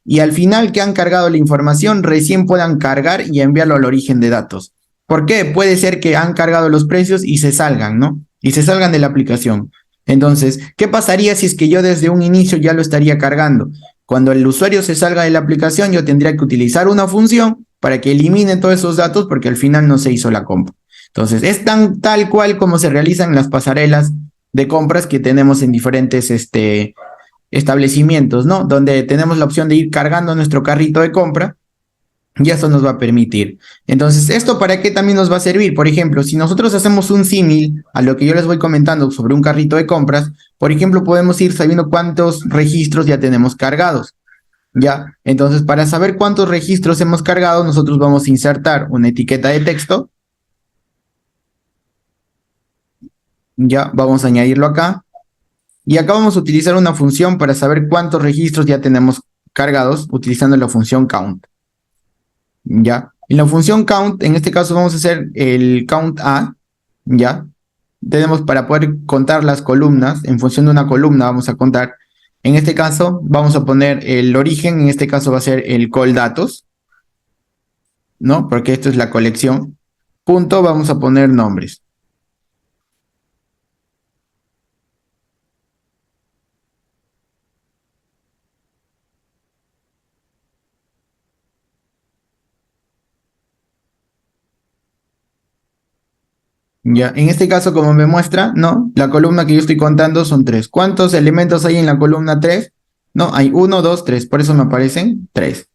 y al final que han cargado la información, recién puedan cargar y enviarlo al origen de datos. ¿Por qué? Puede ser que han cargado los precios y se salgan, ¿no? Y se salgan de la aplicación. Entonces, ¿qué pasaría si es que yo desde un inicio ya lo estaría cargando? Cuando el usuario se salga de la aplicación, yo tendría que utilizar una función para que elimine todos esos datos porque al final no se hizo la compra. Entonces, es tan tal cual como se realizan las pasarelas de compras que tenemos en diferentes establecimientos, ¿no? Donde tenemos la opción de ir cargando nuestro carrito de compra y eso nos va a permitir. Entonces, ¿esto para qué también nos va a servir? Por ejemplo, si nosotros hacemos un símil a lo que yo les voy comentando sobre un carrito de compras, por ejemplo, podemos ir sabiendo cuántos registros ya tenemos cargados. ¿Ya? Entonces, para saber cuántos registros hemos cargado, nosotros vamos a insertar una etiqueta de texto. Ya, vamos a añadirlo acá. Y acá vamos a utilizar una función para saber cuántos registros ya tenemos cargados utilizando la función count. ¿Ya? En la función count, en este caso vamos a hacer el count A, ¿ya? Tenemos para poder contar las columnas, en función de una columna vamos a contar. En este caso vamos a poner el origen, en este caso va a ser el call datos, ¿no? Porque esto es la colección. Punto, vamos a poner nombres. Ya, en este caso, como me muestra, ¿no? La columna que yo estoy contando son 3. ¿Cuántos elementos hay en la columna 3? No, hay 1, 2, 3. Por eso me aparecen 3.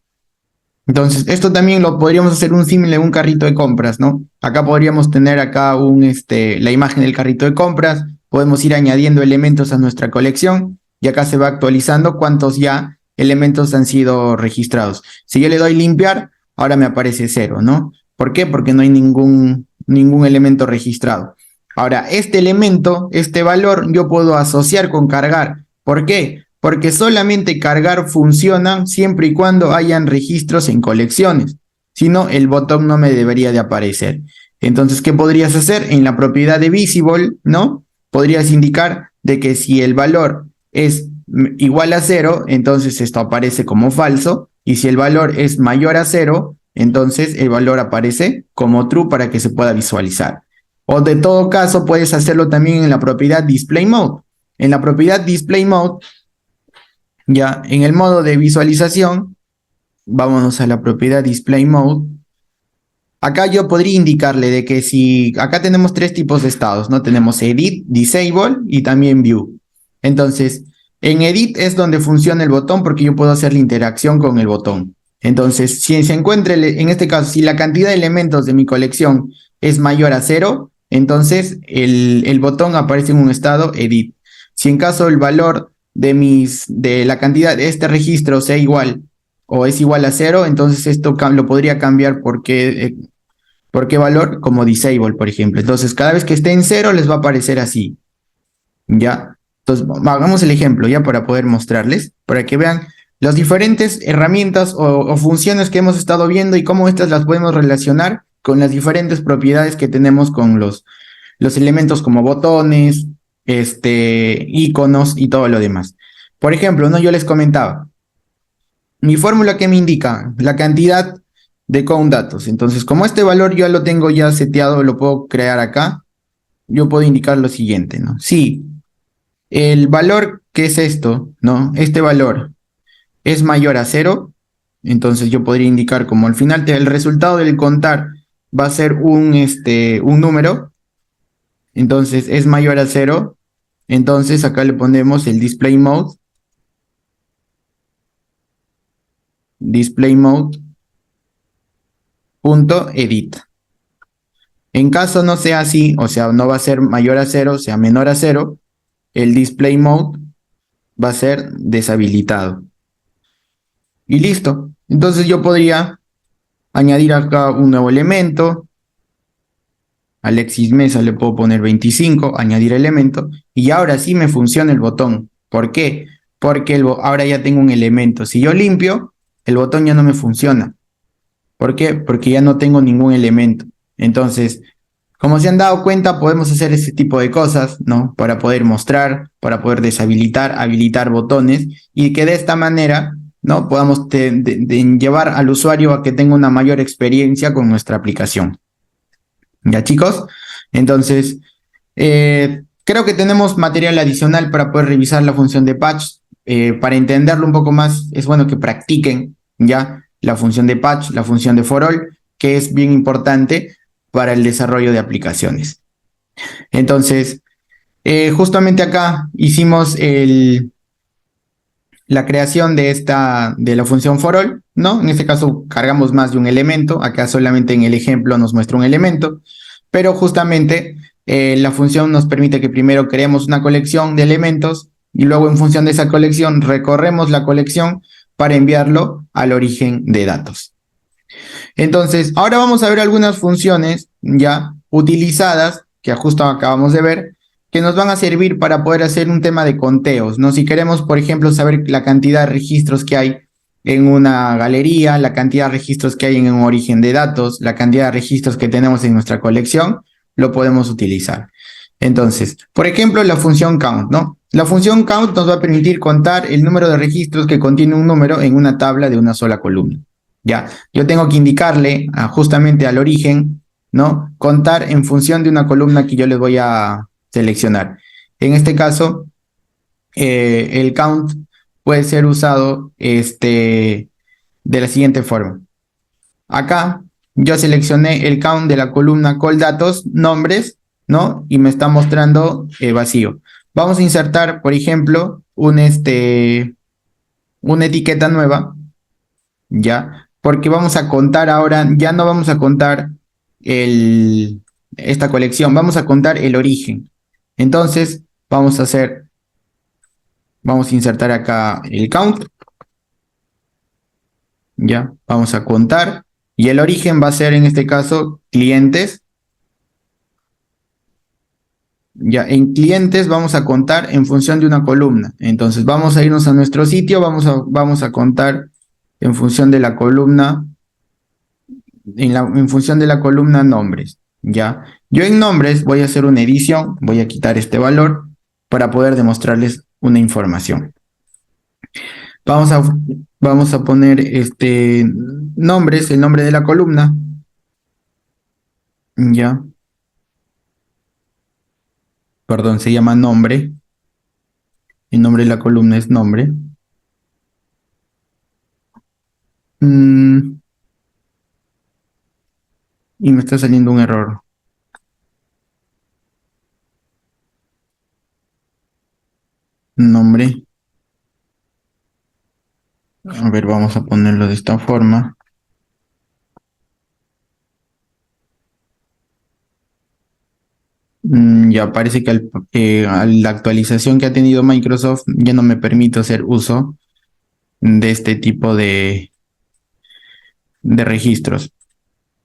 Entonces, esto también lo podríamos hacer un símil en un carrito de compras, ¿no? Acá podríamos tener acá la imagen del carrito de compras. Podemos ir añadiendo elementos a nuestra colección y acá se va actualizando cuántos ya elementos han sido registrados. Si yo le doy limpiar, ahora me aparece 0, ¿no? ¿Por qué? Porque no hay ningún elemento registrado. Ahora, este elemento, este valor, yo puedo asociar con cargar. ¿Por qué? Porque solamente cargar funciona siempre y cuando hayan registros en colecciones. Si no, el botón no me debería de aparecer. Entonces, ¿qué podrías hacer? En la propiedad de visible, ¿no? Podrías indicar de que si el valor es igual a 0, entonces esto aparece como falso. Y si el valor es mayor a 0, entonces el valor aparece como true para que se pueda visualizar. O de todo caso, puedes hacerlo también en la propiedad display mode. En la propiedad display mode, ya en el modo de visualización, vámonos a la propiedad display mode. Acá yo podría indicarle de que si acá tenemos 3 tipos de estados, ¿no? Tenemos edit, disable y también view. Entonces, en edit es donde funciona el botón porque yo puedo hacer la interacción con el botón. Entonces, si se encuentra, en este caso, si la cantidad de elementos de mi colección es mayor a 0, entonces el botón aparece en un estado edit. Si en caso el valor de la cantidad de este registro sea igual o es igual a 0, entonces esto lo podría cambiar ¿por qué valor? Como disable, por ejemplo. Entonces, cada vez que esté en 0 les va a aparecer así. ¿Ya? Entonces, hagamos el ejemplo ya para poder mostrarles, para que vean las diferentes herramientas o funciones que hemos estado viendo y cómo estas las podemos relacionar con las diferentes propiedades que tenemos con los elementos como botones, iconos y todo lo demás. Por ejemplo, ¿no? Yo les comentaba, mi fórmula que me indica la cantidad de count datos. Entonces, como este valor yo lo tengo ya seteado, lo puedo crear acá, yo puedo indicar lo siguiente, ¿no? Si el valor que es esto, ¿no? Este valor es mayor a 0, entonces yo podría indicar como al final el resultado del contar va a ser un número, entonces es mayor a 0, entonces acá le ponemos el display mode punto edit. En caso no sea así, o sea, no va a ser mayor a 0, sea menor a 0, el display mode va a ser deshabilitado. Y listo. Entonces yo podría añadir acá un nuevo elemento. Alexis Mesa le puedo poner 25, añadir elemento, y ahora sí me funciona el botón. ¿Por qué? Porque ahora ya tengo un elemento. Si yo limpio, el botón ya no me funciona. ¿Por qué? Porque ya no tengo ningún elemento. Entonces, Como se han dado cuenta, podemos hacer este tipo de cosas, ¿no? Para poder mostrar, para poder deshabilitar, habilitar botones y que de esta manera, ¿no? Podamos llevar al usuario a que tenga una mayor experiencia con nuestra aplicación. ¿Ya, chicos? Entonces, creo que tenemos material adicional para poder revisar la función de patch. Para entenderlo un poco más, es bueno que practiquen ya la función de patch, la función de for all, que es bien importante para el desarrollo de aplicaciones. Entonces, justamente acá hicimos la creación de la función for all, ¿no? En este caso cargamos más de un elemento, acá solamente en el ejemplo nos muestra un elemento, pero justamente la función nos permite que primero creemos una colección de elementos y luego en función de esa colección recorremos la colección para enviarlo al origen de datos. Entonces, ahora vamos a ver algunas funciones ya utilizadas, que justo acabamos de ver, que nos van a servir para poder hacer un tema de conteos, ¿no? Si queremos, por ejemplo, saber la cantidad de registros que hay en una galería, la cantidad de registros que hay en un origen de datos, la cantidad de registros que tenemos en nuestra colección, lo podemos utilizar. Entonces, por ejemplo, la función count, ¿no? La función count nos va a permitir contar el número de registros que contiene un número en una tabla de una sola columna. Ya, yo tengo que indicarle justamente al origen, ¿no? Contar en función de una columna que yo les voy a seleccionar. En este caso, el count puede ser usado de la siguiente forma. Acá yo seleccioné el count de la columna call datos, nombres, ¿no? Y me está mostrando vacío. Vamos a insertar, por ejemplo, una etiqueta nueva, ¿ya? Porque vamos a contar ahora, ya no vamos a contar esta colección, vamos a contar el origen. Entonces, vamos a insertar acá el count, ¿ya? Vamos a contar, y el origen va a ser en este caso clientes. Ya, en clientes vamos a contar en función de una columna. Entonces, vamos a irnos a nuestro sitio, vamos a contar en función de la columna en función de la columna nombres, ¿ya? Yo en nombres voy a hacer una edición, voy a quitar este valor para poder demostrarles una información. Vamos a, vamos a poner nombres, el nombre de la columna, ¿ya? Perdón, se llama nombre. El nombre de la columna es nombre. Mm, y me está saliendo un error. Nombre. A ver, vamos a ponerlo de esta forma. Ya parece que a la actualización que ha tenido Microsoft ya no me permite hacer uso de este tipo de registros.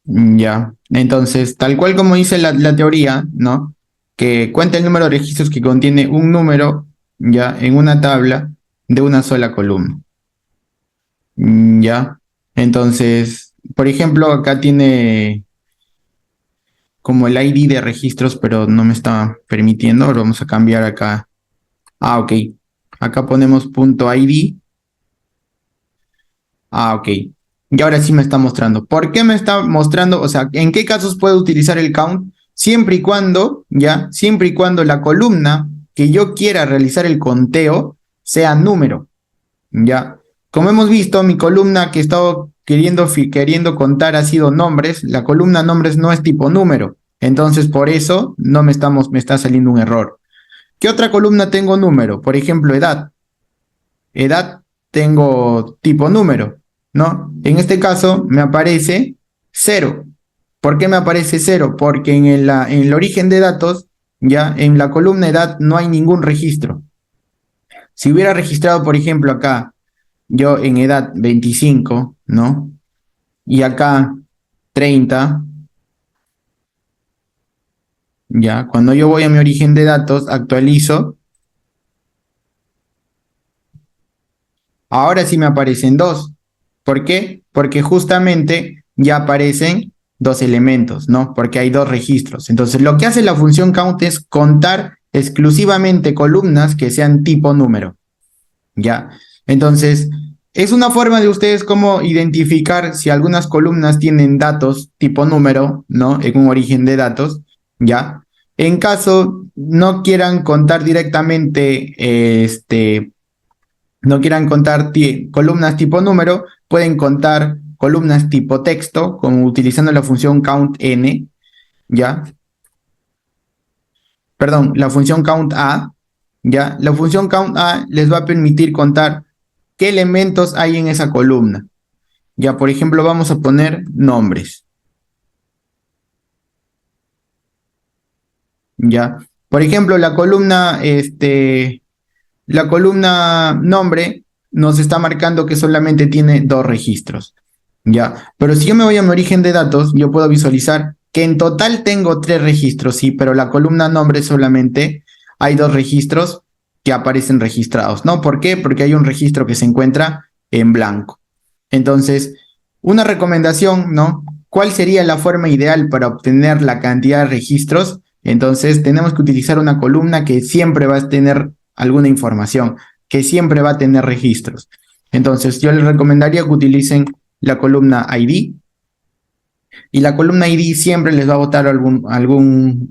Ya, entonces, tal cual como dice la teoría, ¿no? Que cuenta el número de registros que contiene un número, ya, en una tabla de una sola columna. Ya, entonces, por ejemplo, acá tiene como el ID de registros, pero no me está permitiendo. Ahora vamos a cambiar acá. Ah, ok. Acá ponemos punto .id. Ah, ok. Y ahora sí me está mostrando. ¿Por qué me está mostrando? O sea, ¿en qué casos puedo utilizar el count? Siempre y cuando, ya, siempre y cuando la columna que yo quiera realizar el conteo sea número, ya. Como hemos visto, mi columna que he estado queriendo contar ha sido nombres. La columna nombres no es tipo número. Entonces, por eso no me está saliendo un error. ¿Qué otra columna tengo número? Por ejemplo, edad. Edad tengo tipo número, ¿no? En este caso me aparece cero. ¿Por qué me aparece cero? Porque en el origen de datos, ya en la columna edad no hay ningún registro. Si hubiera registrado, por ejemplo, acá, yo en edad 25, ¿no? Y acá 30, ya, cuando yo voy a mi origen de datos, actualizo, ahora sí me aparecen dos. ¿Por qué? Porque justamente ya aparecen dos elementos, ¿no? Porque hay dos registros. Entonces, lo que hace la función count es contar exclusivamente columnas que sean tipo número, ¿ya? Entonces, es una forma de ustedes cómo identificar si algunas columnas tienen datos tipo número, ¿no? En un origen de datos, ¿ya? En caso no quieran contar directamente, no quieran contar columnas tipo número, pueden contar columnas tipo texto, como utilizando la función count_n, ¿ya? Perdón, la función count_a, ¿ya? La función count_a les va a permitir contar qué elementos hay en esa columna. Ya, por ejemplo, vamos a poner nombres. Ya, por ejemplo, la columna nombre nos está marcando que solamente tiene dos registros. Ya, pero si yo me voy a mi origen de datos, yo puedo visualizar que en total tengo tres registros, sí, pero la columna nombre solamente hay dos registros que aparecen registrados, ¿no? ¿Por qué? Porque hay un registro que se encuentra en blanco. Entonces, una recomendación, ¿no? ¿Cuál sería la forma ideal para obtener la cantidad de registros? Entonces, tenemos que utilizar una columna que siempre va a tener alguna información, que siempre va a tener registros. Entonces, yo les recomendaría que utilicen la columna ID, y la columna ID siempre les va a botar un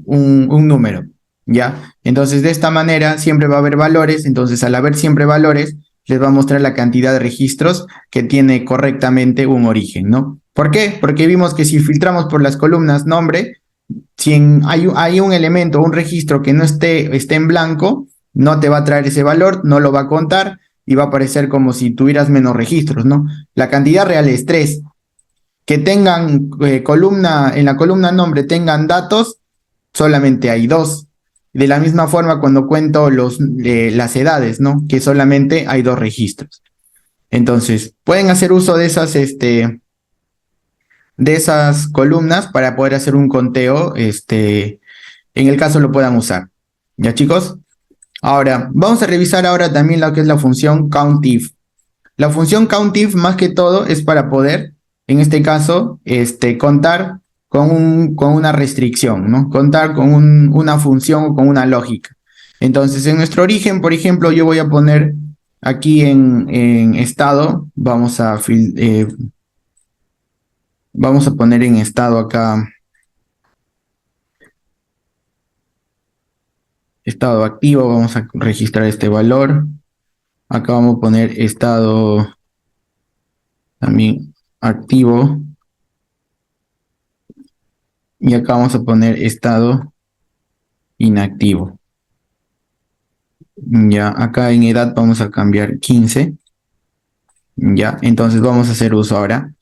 número, ¿ya? Entonces, de esta manera siempre va a haber valores, entonces al haber siempre valores, les va a mostrar la cantidad de registros que tiene correctamente un origen, ¿no? ¿Por qué? Porque vimos que si filtramos por las columnas nombre, si hay un elemento, un registro que no esté en blanco, no te va a traer ese valor, no lo va a contar y va a aparecer como si tuvieras menos registros, ¿no? La cantidad real es 3. Que tengan en la columna nombre tengan datos, solamente hay 2. De la misma forma cuando cuento las edades, ¿no? Que solamente hay 2 registros. Entonces, pueden hacer uso de esas columnas para poder hacer un conteo, en el caso lo puedan usar. ¿Ya, chicos? Ahora, vamos a revisar ahora también lo que es la función countif. La función countif, más que todo, es para poder, en este caso, contar con una restricción, ¿no? Contar con una función o con una lógica. Entonces, en nuestro origen, por ejemplo, yo voy a poner aquí en estado, vamos a poner en estado acá, estado activo, vamos a registrar este valor. Acá vamos a poner estado también activo. Y acá vamos a poner estado inactivo. Ya, acá en edad vamos a cambiar 15. Ya, entonces vamos a hacer uso ahora.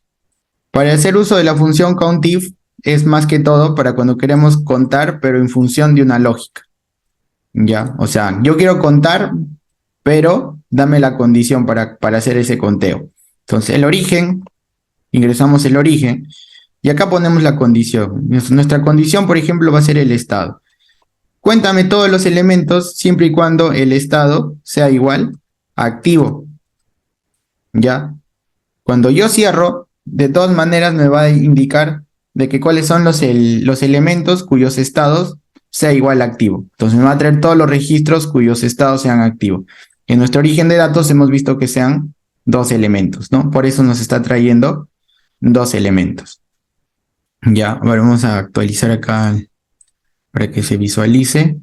Para hacer uso de la función countif es más que todo para cuando queremos contar, pero en función de una lógica. Ya, o sea, yo quiero contar, pero dame la condición para hacer ese conteo. Entonces, el origen, ingresamos el origen, y acá ponemos la condición. Nuestra condición, por ejemplo, va a ser el estado. Cuéntame todos los elementos siempre y cuando el estado sea igual a activo. ¿Ya? Cuando yo cierro, de todas maneras me va a indicar de que cuáles son los elementos cuyos estados sea igual a activo. Entonces me va a traer todos los registros cuyos estados sean activos. En nuestro origen de datos hemos visto que sean 2 elementos, ¿no? Por eso nos está trayendo 2 elementos. Ya, ahora vamos a actualizar acá para que se visualice.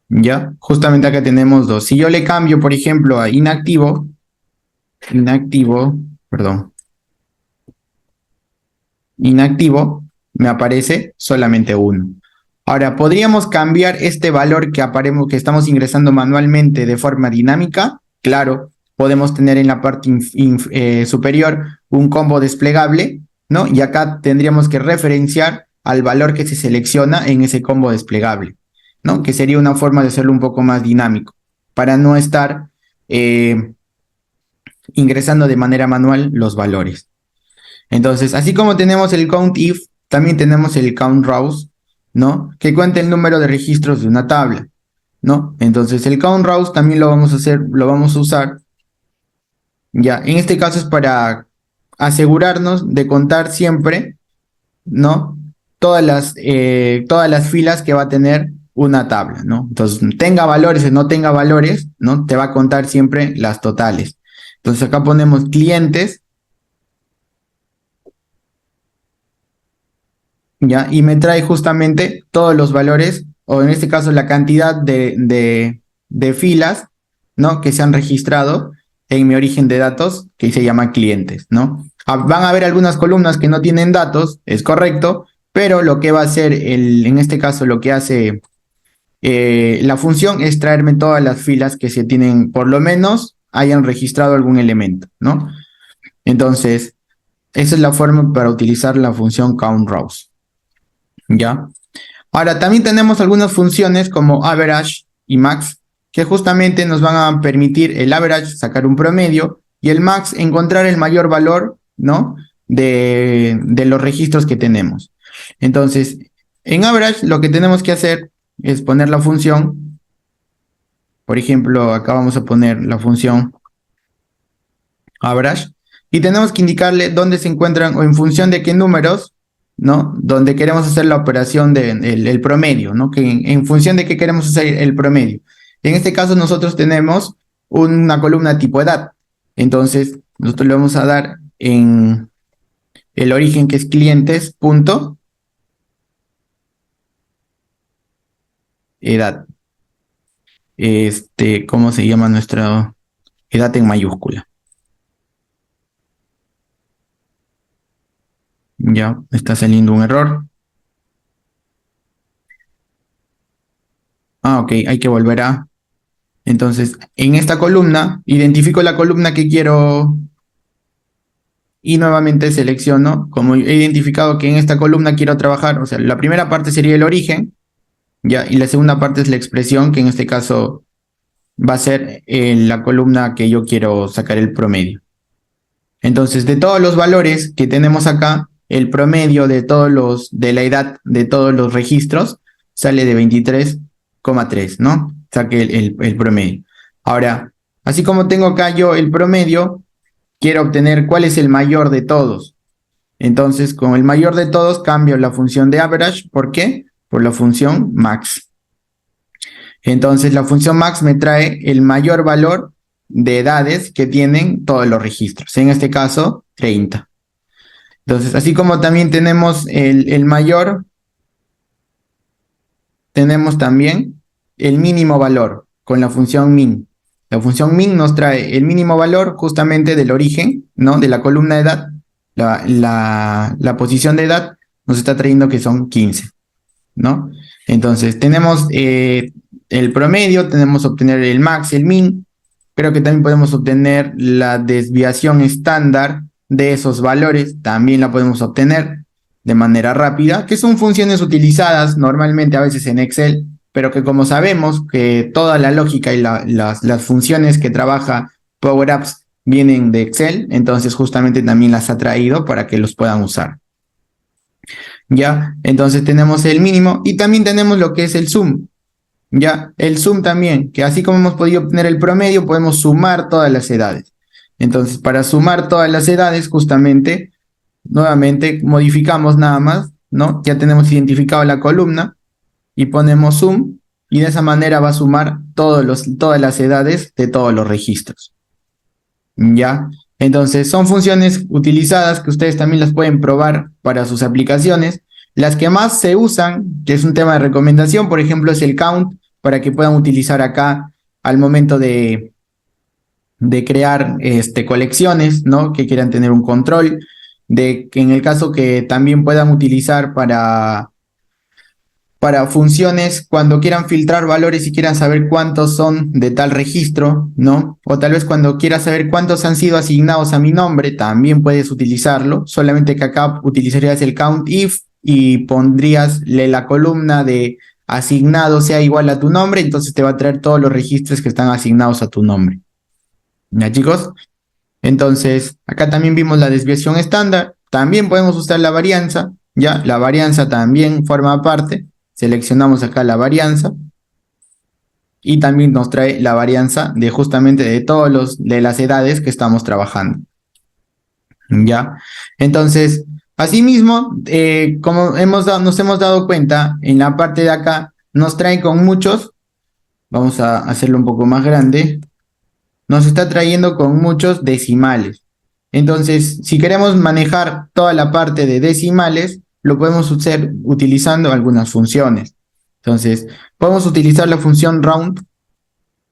Ya, justamente acá tenemos 2. Si yo le cambio, por ejemplo, a inactivo, perdón, inactivo, me aparece solamente 1. Ahora, ¿podríamos cambiar este valor que estamos ingresando manualmente de forma dinámica? Claro, podemos tener en la parte superior un combo desplegable, ¿no? Y acá tendríamos que referenciar al valor que se selecciona en ese combo desplegable, ¿no? Que sería una forma de hacerlo un poco más dinámico, para no estar ingresando de manera manual los valores. Entonces, así como tenemos el countif, también tenemos el countRows, ¿no? Que cuenta el número de registros de una tabla, ¿no? Entonces, el countRows también lo vamos a usar, ya. En este caso es para asegurarnos de contar siempre, ¿no? Todas las filas que va a tener una tabla, ¿no? Entonces, tenga valores o no tenga valores, ¿no? Te va a contar siempre las totales. Entonces, acá ponemos clientes, ¿ya? Y me trae justamente todos los valores, o en este caso la cantidad de filas, ¿no? Que se han registrado en mi origen de datos, que se llama clientes, ¿no? Van a haber algunas columnas que no tienen datos, es correcto, pero lo que va a hacer, en este caso, lo que hace la función es traerme todas las filas que se tienen, por lo menos, hayan registrado algún elemento, ¿no? Entonces, esa es la forma para utilizar la función countRows. ¿Ya? Ahora, también tenemos algunas funciones como average y max, que justamente nos van a permitir el average sacar un promedio y el max encontrar el mayor valor, ¿no? De los registros que tenemos. Entonces, en average lo que tenemos que hacer es poner la función, por ejemplo, acá vamos a poner la función average, y tenemos que indicarle dónde se encuentran o en función de qué números, ¿no? Donde queremos hacer la operación el promedio, ¿no? Que en función de qué queremos hacer el promedio. En este caso nosotros tenemos una columna tipo edad. Entonces, nosotros le vamos a dar en el origen que es clientes punto edad. ¿Cómo se llama nuestra edad en mayúscula? Ya está saliendo un error. Ah, ok, hay que volver a. Entonces, en esta columna, identifico la columna que quiero y nuevamente selecciono, como he identificado que en esta columna quiero trabajar, o sea, la primera parte sería el origen, ya, y la segunda parte es la expresión, que en este caso va a ser la columna que yo quiero sacar el promedio. Entonces, de todos los valores que tenemos acá, el promedio de la edad de todos los registros sale de 23,3, ¿no? Saque el promedio. Ahora, así como tengo acá yo el promedio, quiero obtener cuál es el mayor de todos. Entonces, con el mayor de todos cambio la función de average. ¿Por qué? Por la función max. Entonces, la función max me trae el mayor valor de edades que tienen todos los registros. En este caso, 30. Entonces, así como también tenemos el mayor, tenemos también el mínimo valor con la función min. La función min nos trae el mínimo valor justamente del origen, ¿no? De la columna de edad. La posición de edad nos está trayendo que son 15, ¿no? Entonces, tenemos el promedio, tenemos obtener el max, el min, pero que también podemos obtener la desviación estándar de esos valores, también la podemos obtener de manera rápida, que son funciones utilizadas normalmente a veces en Excel, pero que como sabemos que toda la lógica y las funciones que trabaja Power Apps vienen de Excel, entonces justamente también las ha traído para que los puedan usar. ¿Ya? Entonces tenemos el mínimo y también tenemos lo que es el sum. ¿Ya? El sum también, que así como hemos podido obtener el promedio, podemos sumar todas las edades. Entonces, para sumar todas las edades, justamente, nuevamente modificamos nada más, ¿no? Ya tenemos identificado la columna y ponemos sum y de esa manera va a sumar todas las edades de todos los registros. ¿Ya? Entonces, son funciones utilizadas que ustedes también las pueden probar para sus aplicaciones. Las que más se usan, que es un tema de recomendación, por ejemplo, es el count, para que puedan utilizar acá al momento de crear colecciones, ¿no? Que quieran tener un control, de que en el caso que también puedan utilizar para funciones cuando quieran filtrar valores y quieran saber cuántos son de tal registro, ¿no? O tal vez cuando quieras saber cuántos han sido asignados a mi nombre, también puedes utilizarlo, solamente que acá utilizarías el count if y pondrías la columna de asignado sea igual a tu nombre, entonces te va a traer todos los registros que están asignados a tu nombre. ¿Ya, chicos? Entonces, acá también vimos la desviación estándar, también podemos usar la varianza, ¿ya? La varianza también forma parte. Seleccionamos acá la varianza y también nos trae la varianza de justamente de de las edades que estamos trabajando. ¿Ya? Entonces, asimismo, como nos hemos dado cuenta, en la parte de acá nos trae con muchos, vamos a hacerlo un poco más grande, nos está trayendo con muchos decimales. Entonces, si queremos manejar toda la parte de decimales, lo podemos hacer utilizando algunas funciones. Entonces, podemos utilizar la función round,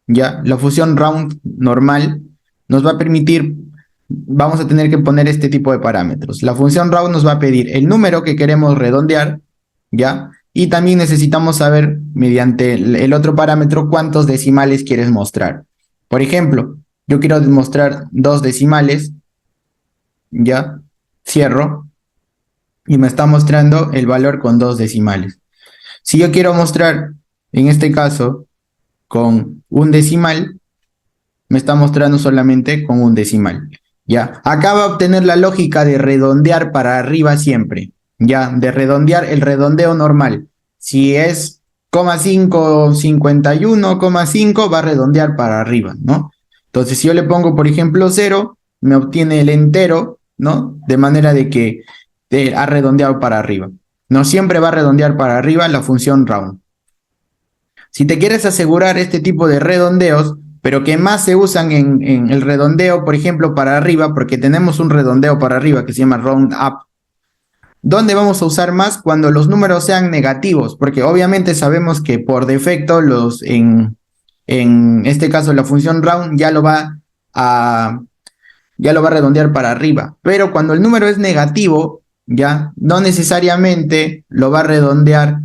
¿ya? La función round normal nos va a permitir, vamos a tener que poner este tipo de parámetros. La función round nos va a pedir el número que queremos redondear, ¿ya? Y también necesitamos saber, mediante el otro parámetro, cuántos decimales quieres mostrar. Por ejemplo, yo quiero mostrar 2 decimales, ¿ya? Cierro y me está mostrando el valor con 2 decimales. Si yo quiero mostrar, en este caso, con un decimal, me está mostrando solamente con un decimal. ¿Ya? Acá va a obtener la lógica de redondear para arriba siempre. ¿Ya? De redondear el redondeo normal. Si es 51,5 va a redondear para arriba, ¿no? Entonces, si yo le pongo, por ejemplo, 0, me obtiene el entero, ¿no? De manera de que ha redondeado para arriba. No siempre va a redondear para arriba la función round. Si te quieres asegurar este tipo de redondeos, pero que más se usan en el redondeo, por ejemplo, para arriba, porque tenemos un redondeo para arriba que se llama round up. ¿Dónde vamos a usar más? Cuando los números sean negativos, porque obviamente sabemos que por defecto en este caso la función round ya lo va a redondear para arriba. Pero cuando el número es negativo, ya no necesariamente lo va a redondear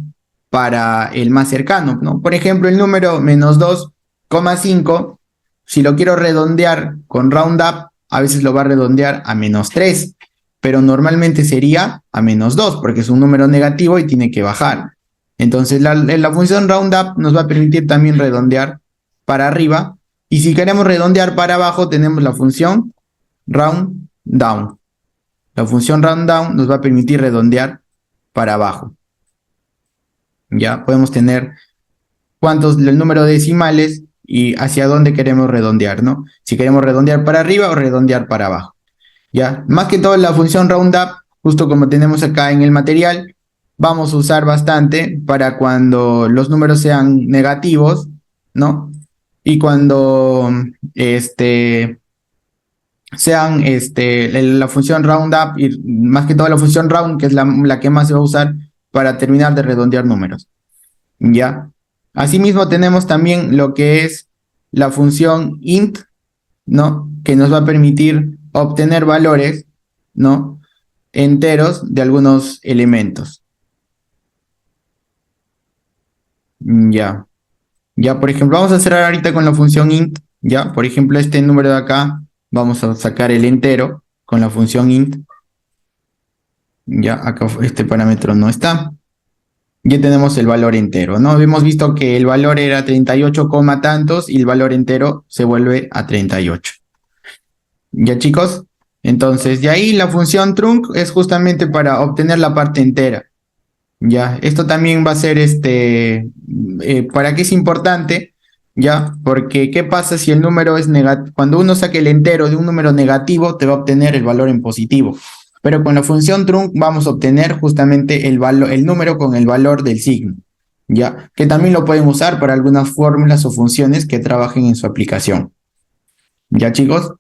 para el más cercano, ¿no? Por ejemplo, el número -2,5, si lo quiero redondear con round up, a veces lo va a redondear a -3, pero normalmente sería a -2, porque es un número negativo y tiene que bajar. Entonces, la función round up nos va a permitir también redondear para arriba, y si queremos redondear para abajo, tenemos la función round down. La función round down nos va a permitir redondear para abajo. Ya podemos tener el número de decimales y hacia dónde queremos redondear, ¿no? Si queremos redondear para arriba o redondear para abajo. Ya, más que todo la función roundup, justo como tenemos acá en el material, vamos a usar bastante para cuando los números sean negativos, ¿no? Y cuando sean la función roundup y más que todo la función round, que es la que más se va a usar para terminar de redondear números. ¿Ya? Asimismo tenemos también lo que es la función int, ¿no? Que nos va a permitir obtener valores, ¿no? Enteros de algunos elementos. Ya. Ya, por ejemplo, vamos a cerrar ahorita con la función int, ¿ya? Por ejemplo, este número de acá, vamos a sacar el entero con la función int. Ya, acá este parámetro no está. Ya tenemos el valor entero, ¿no? Hemos visto que el valor era 38, tantos y el valor entero se vuelve a 38. ¿Ya, chicos? Entonces, de ahí la función trunc es justamente para obtener la parte entera. Ya, esto también va a ser ¿para qué es importante? Ya, porque ¿qué pasa si el número es negativo? Cuando uno saque el entero de un número negativo, te va a obtener el valor en positivo. Pero con la función trunc vamos a obtener justamente el número con el valor del signo. Ya, que también lo pueden usar para algunas fórmulas o funciones que trabajen en su aplicación. ¿Ya, chicos?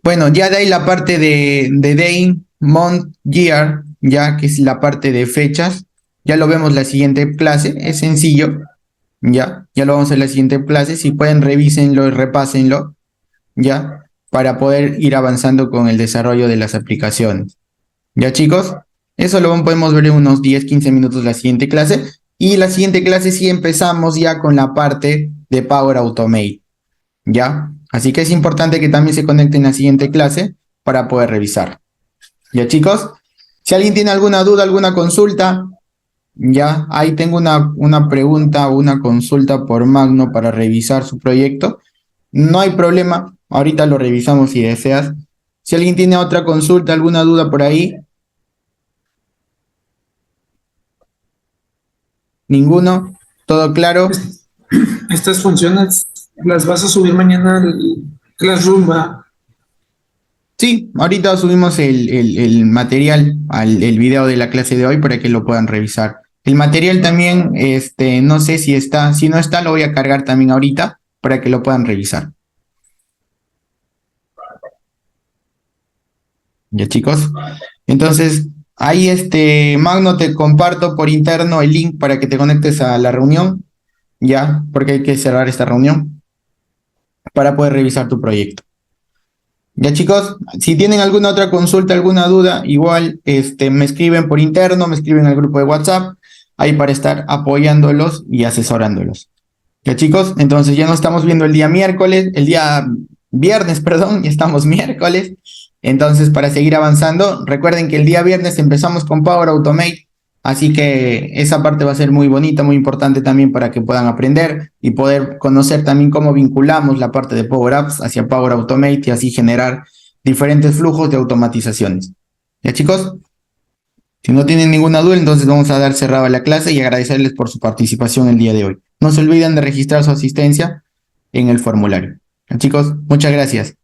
Bueno, ya de ahí la parte de day, month, year, ya que es la parte de fechas, ya lo vemos la siguiente clase, es sencillo, ya lo vamos a ver en la siguiente clase, si pueden revísenlo y repásenlo, ya, para poder ir avanzando con el desarrollo de las aplicaciones. ¿Ya, chicos? Eso lo podemos ver en unos 10, 15 minutos la siguiente clase, y la siguiente clase sí empezamos ya con la parte de Power Automate. ¿Ya? Así que es importante que también se conecten a la siguiente clase para poder revisar. ¿Ya, chicos? Si alguien tiene alguna duda, alguna consulta, ya, ahí tengo una pregunta o una consulta por Magno para revisar su proyecto. No hay problema, ahorita lo revisamos si deseas. Si alguien tiene otra consulta, alguna duda por ahí. ¿Ninguno? ¿Todo claro? Estas funciones las vas a subir mañana al Classroom, ¿va? Sí, ahorita subimos el material, el video de la clase de hoy para que lo puedan revisar. El material también, no sé si está, si no está, lo voy a cargar también ahorita para que lo puedan revisar. Ya, chicos. Entonces, ahí Magno, te comparto por interno el link para que te conectes a la reunión, ya, porque hay que cerrar esta reunión para poder revisar tu proyecto. Ya, chicos, si tienen alguna otra consulta, alguna duda, igual me escriben por interno, me escriben al grupo de WhatsApp, ahí para estar apoyándolos y asesorándolos. Ya, chicos, entonces ya nos estamos viendo el día miércoles, el día viernes, perdón, ya estamos miércoles. Entonces, para seguir avanzando, recuerden que el día viernes empezamos con Power Automate, así que esa parte va a ser muy bonita, muy importante también para que puedan aprender y poder conocer también cómo vinculamos la parte de Power Apps hacia Power Automate y así generar diferentes flujos de automatizaciones. ¿Ya, chicos? Si no tienen ninguna duda, entonces vamos a dar cerrada la clase y agradecerles por su participación el día de hoy. No se olviden de registrar su asistencia en el formulario. ¿Ya, chicos? Muchas gracias.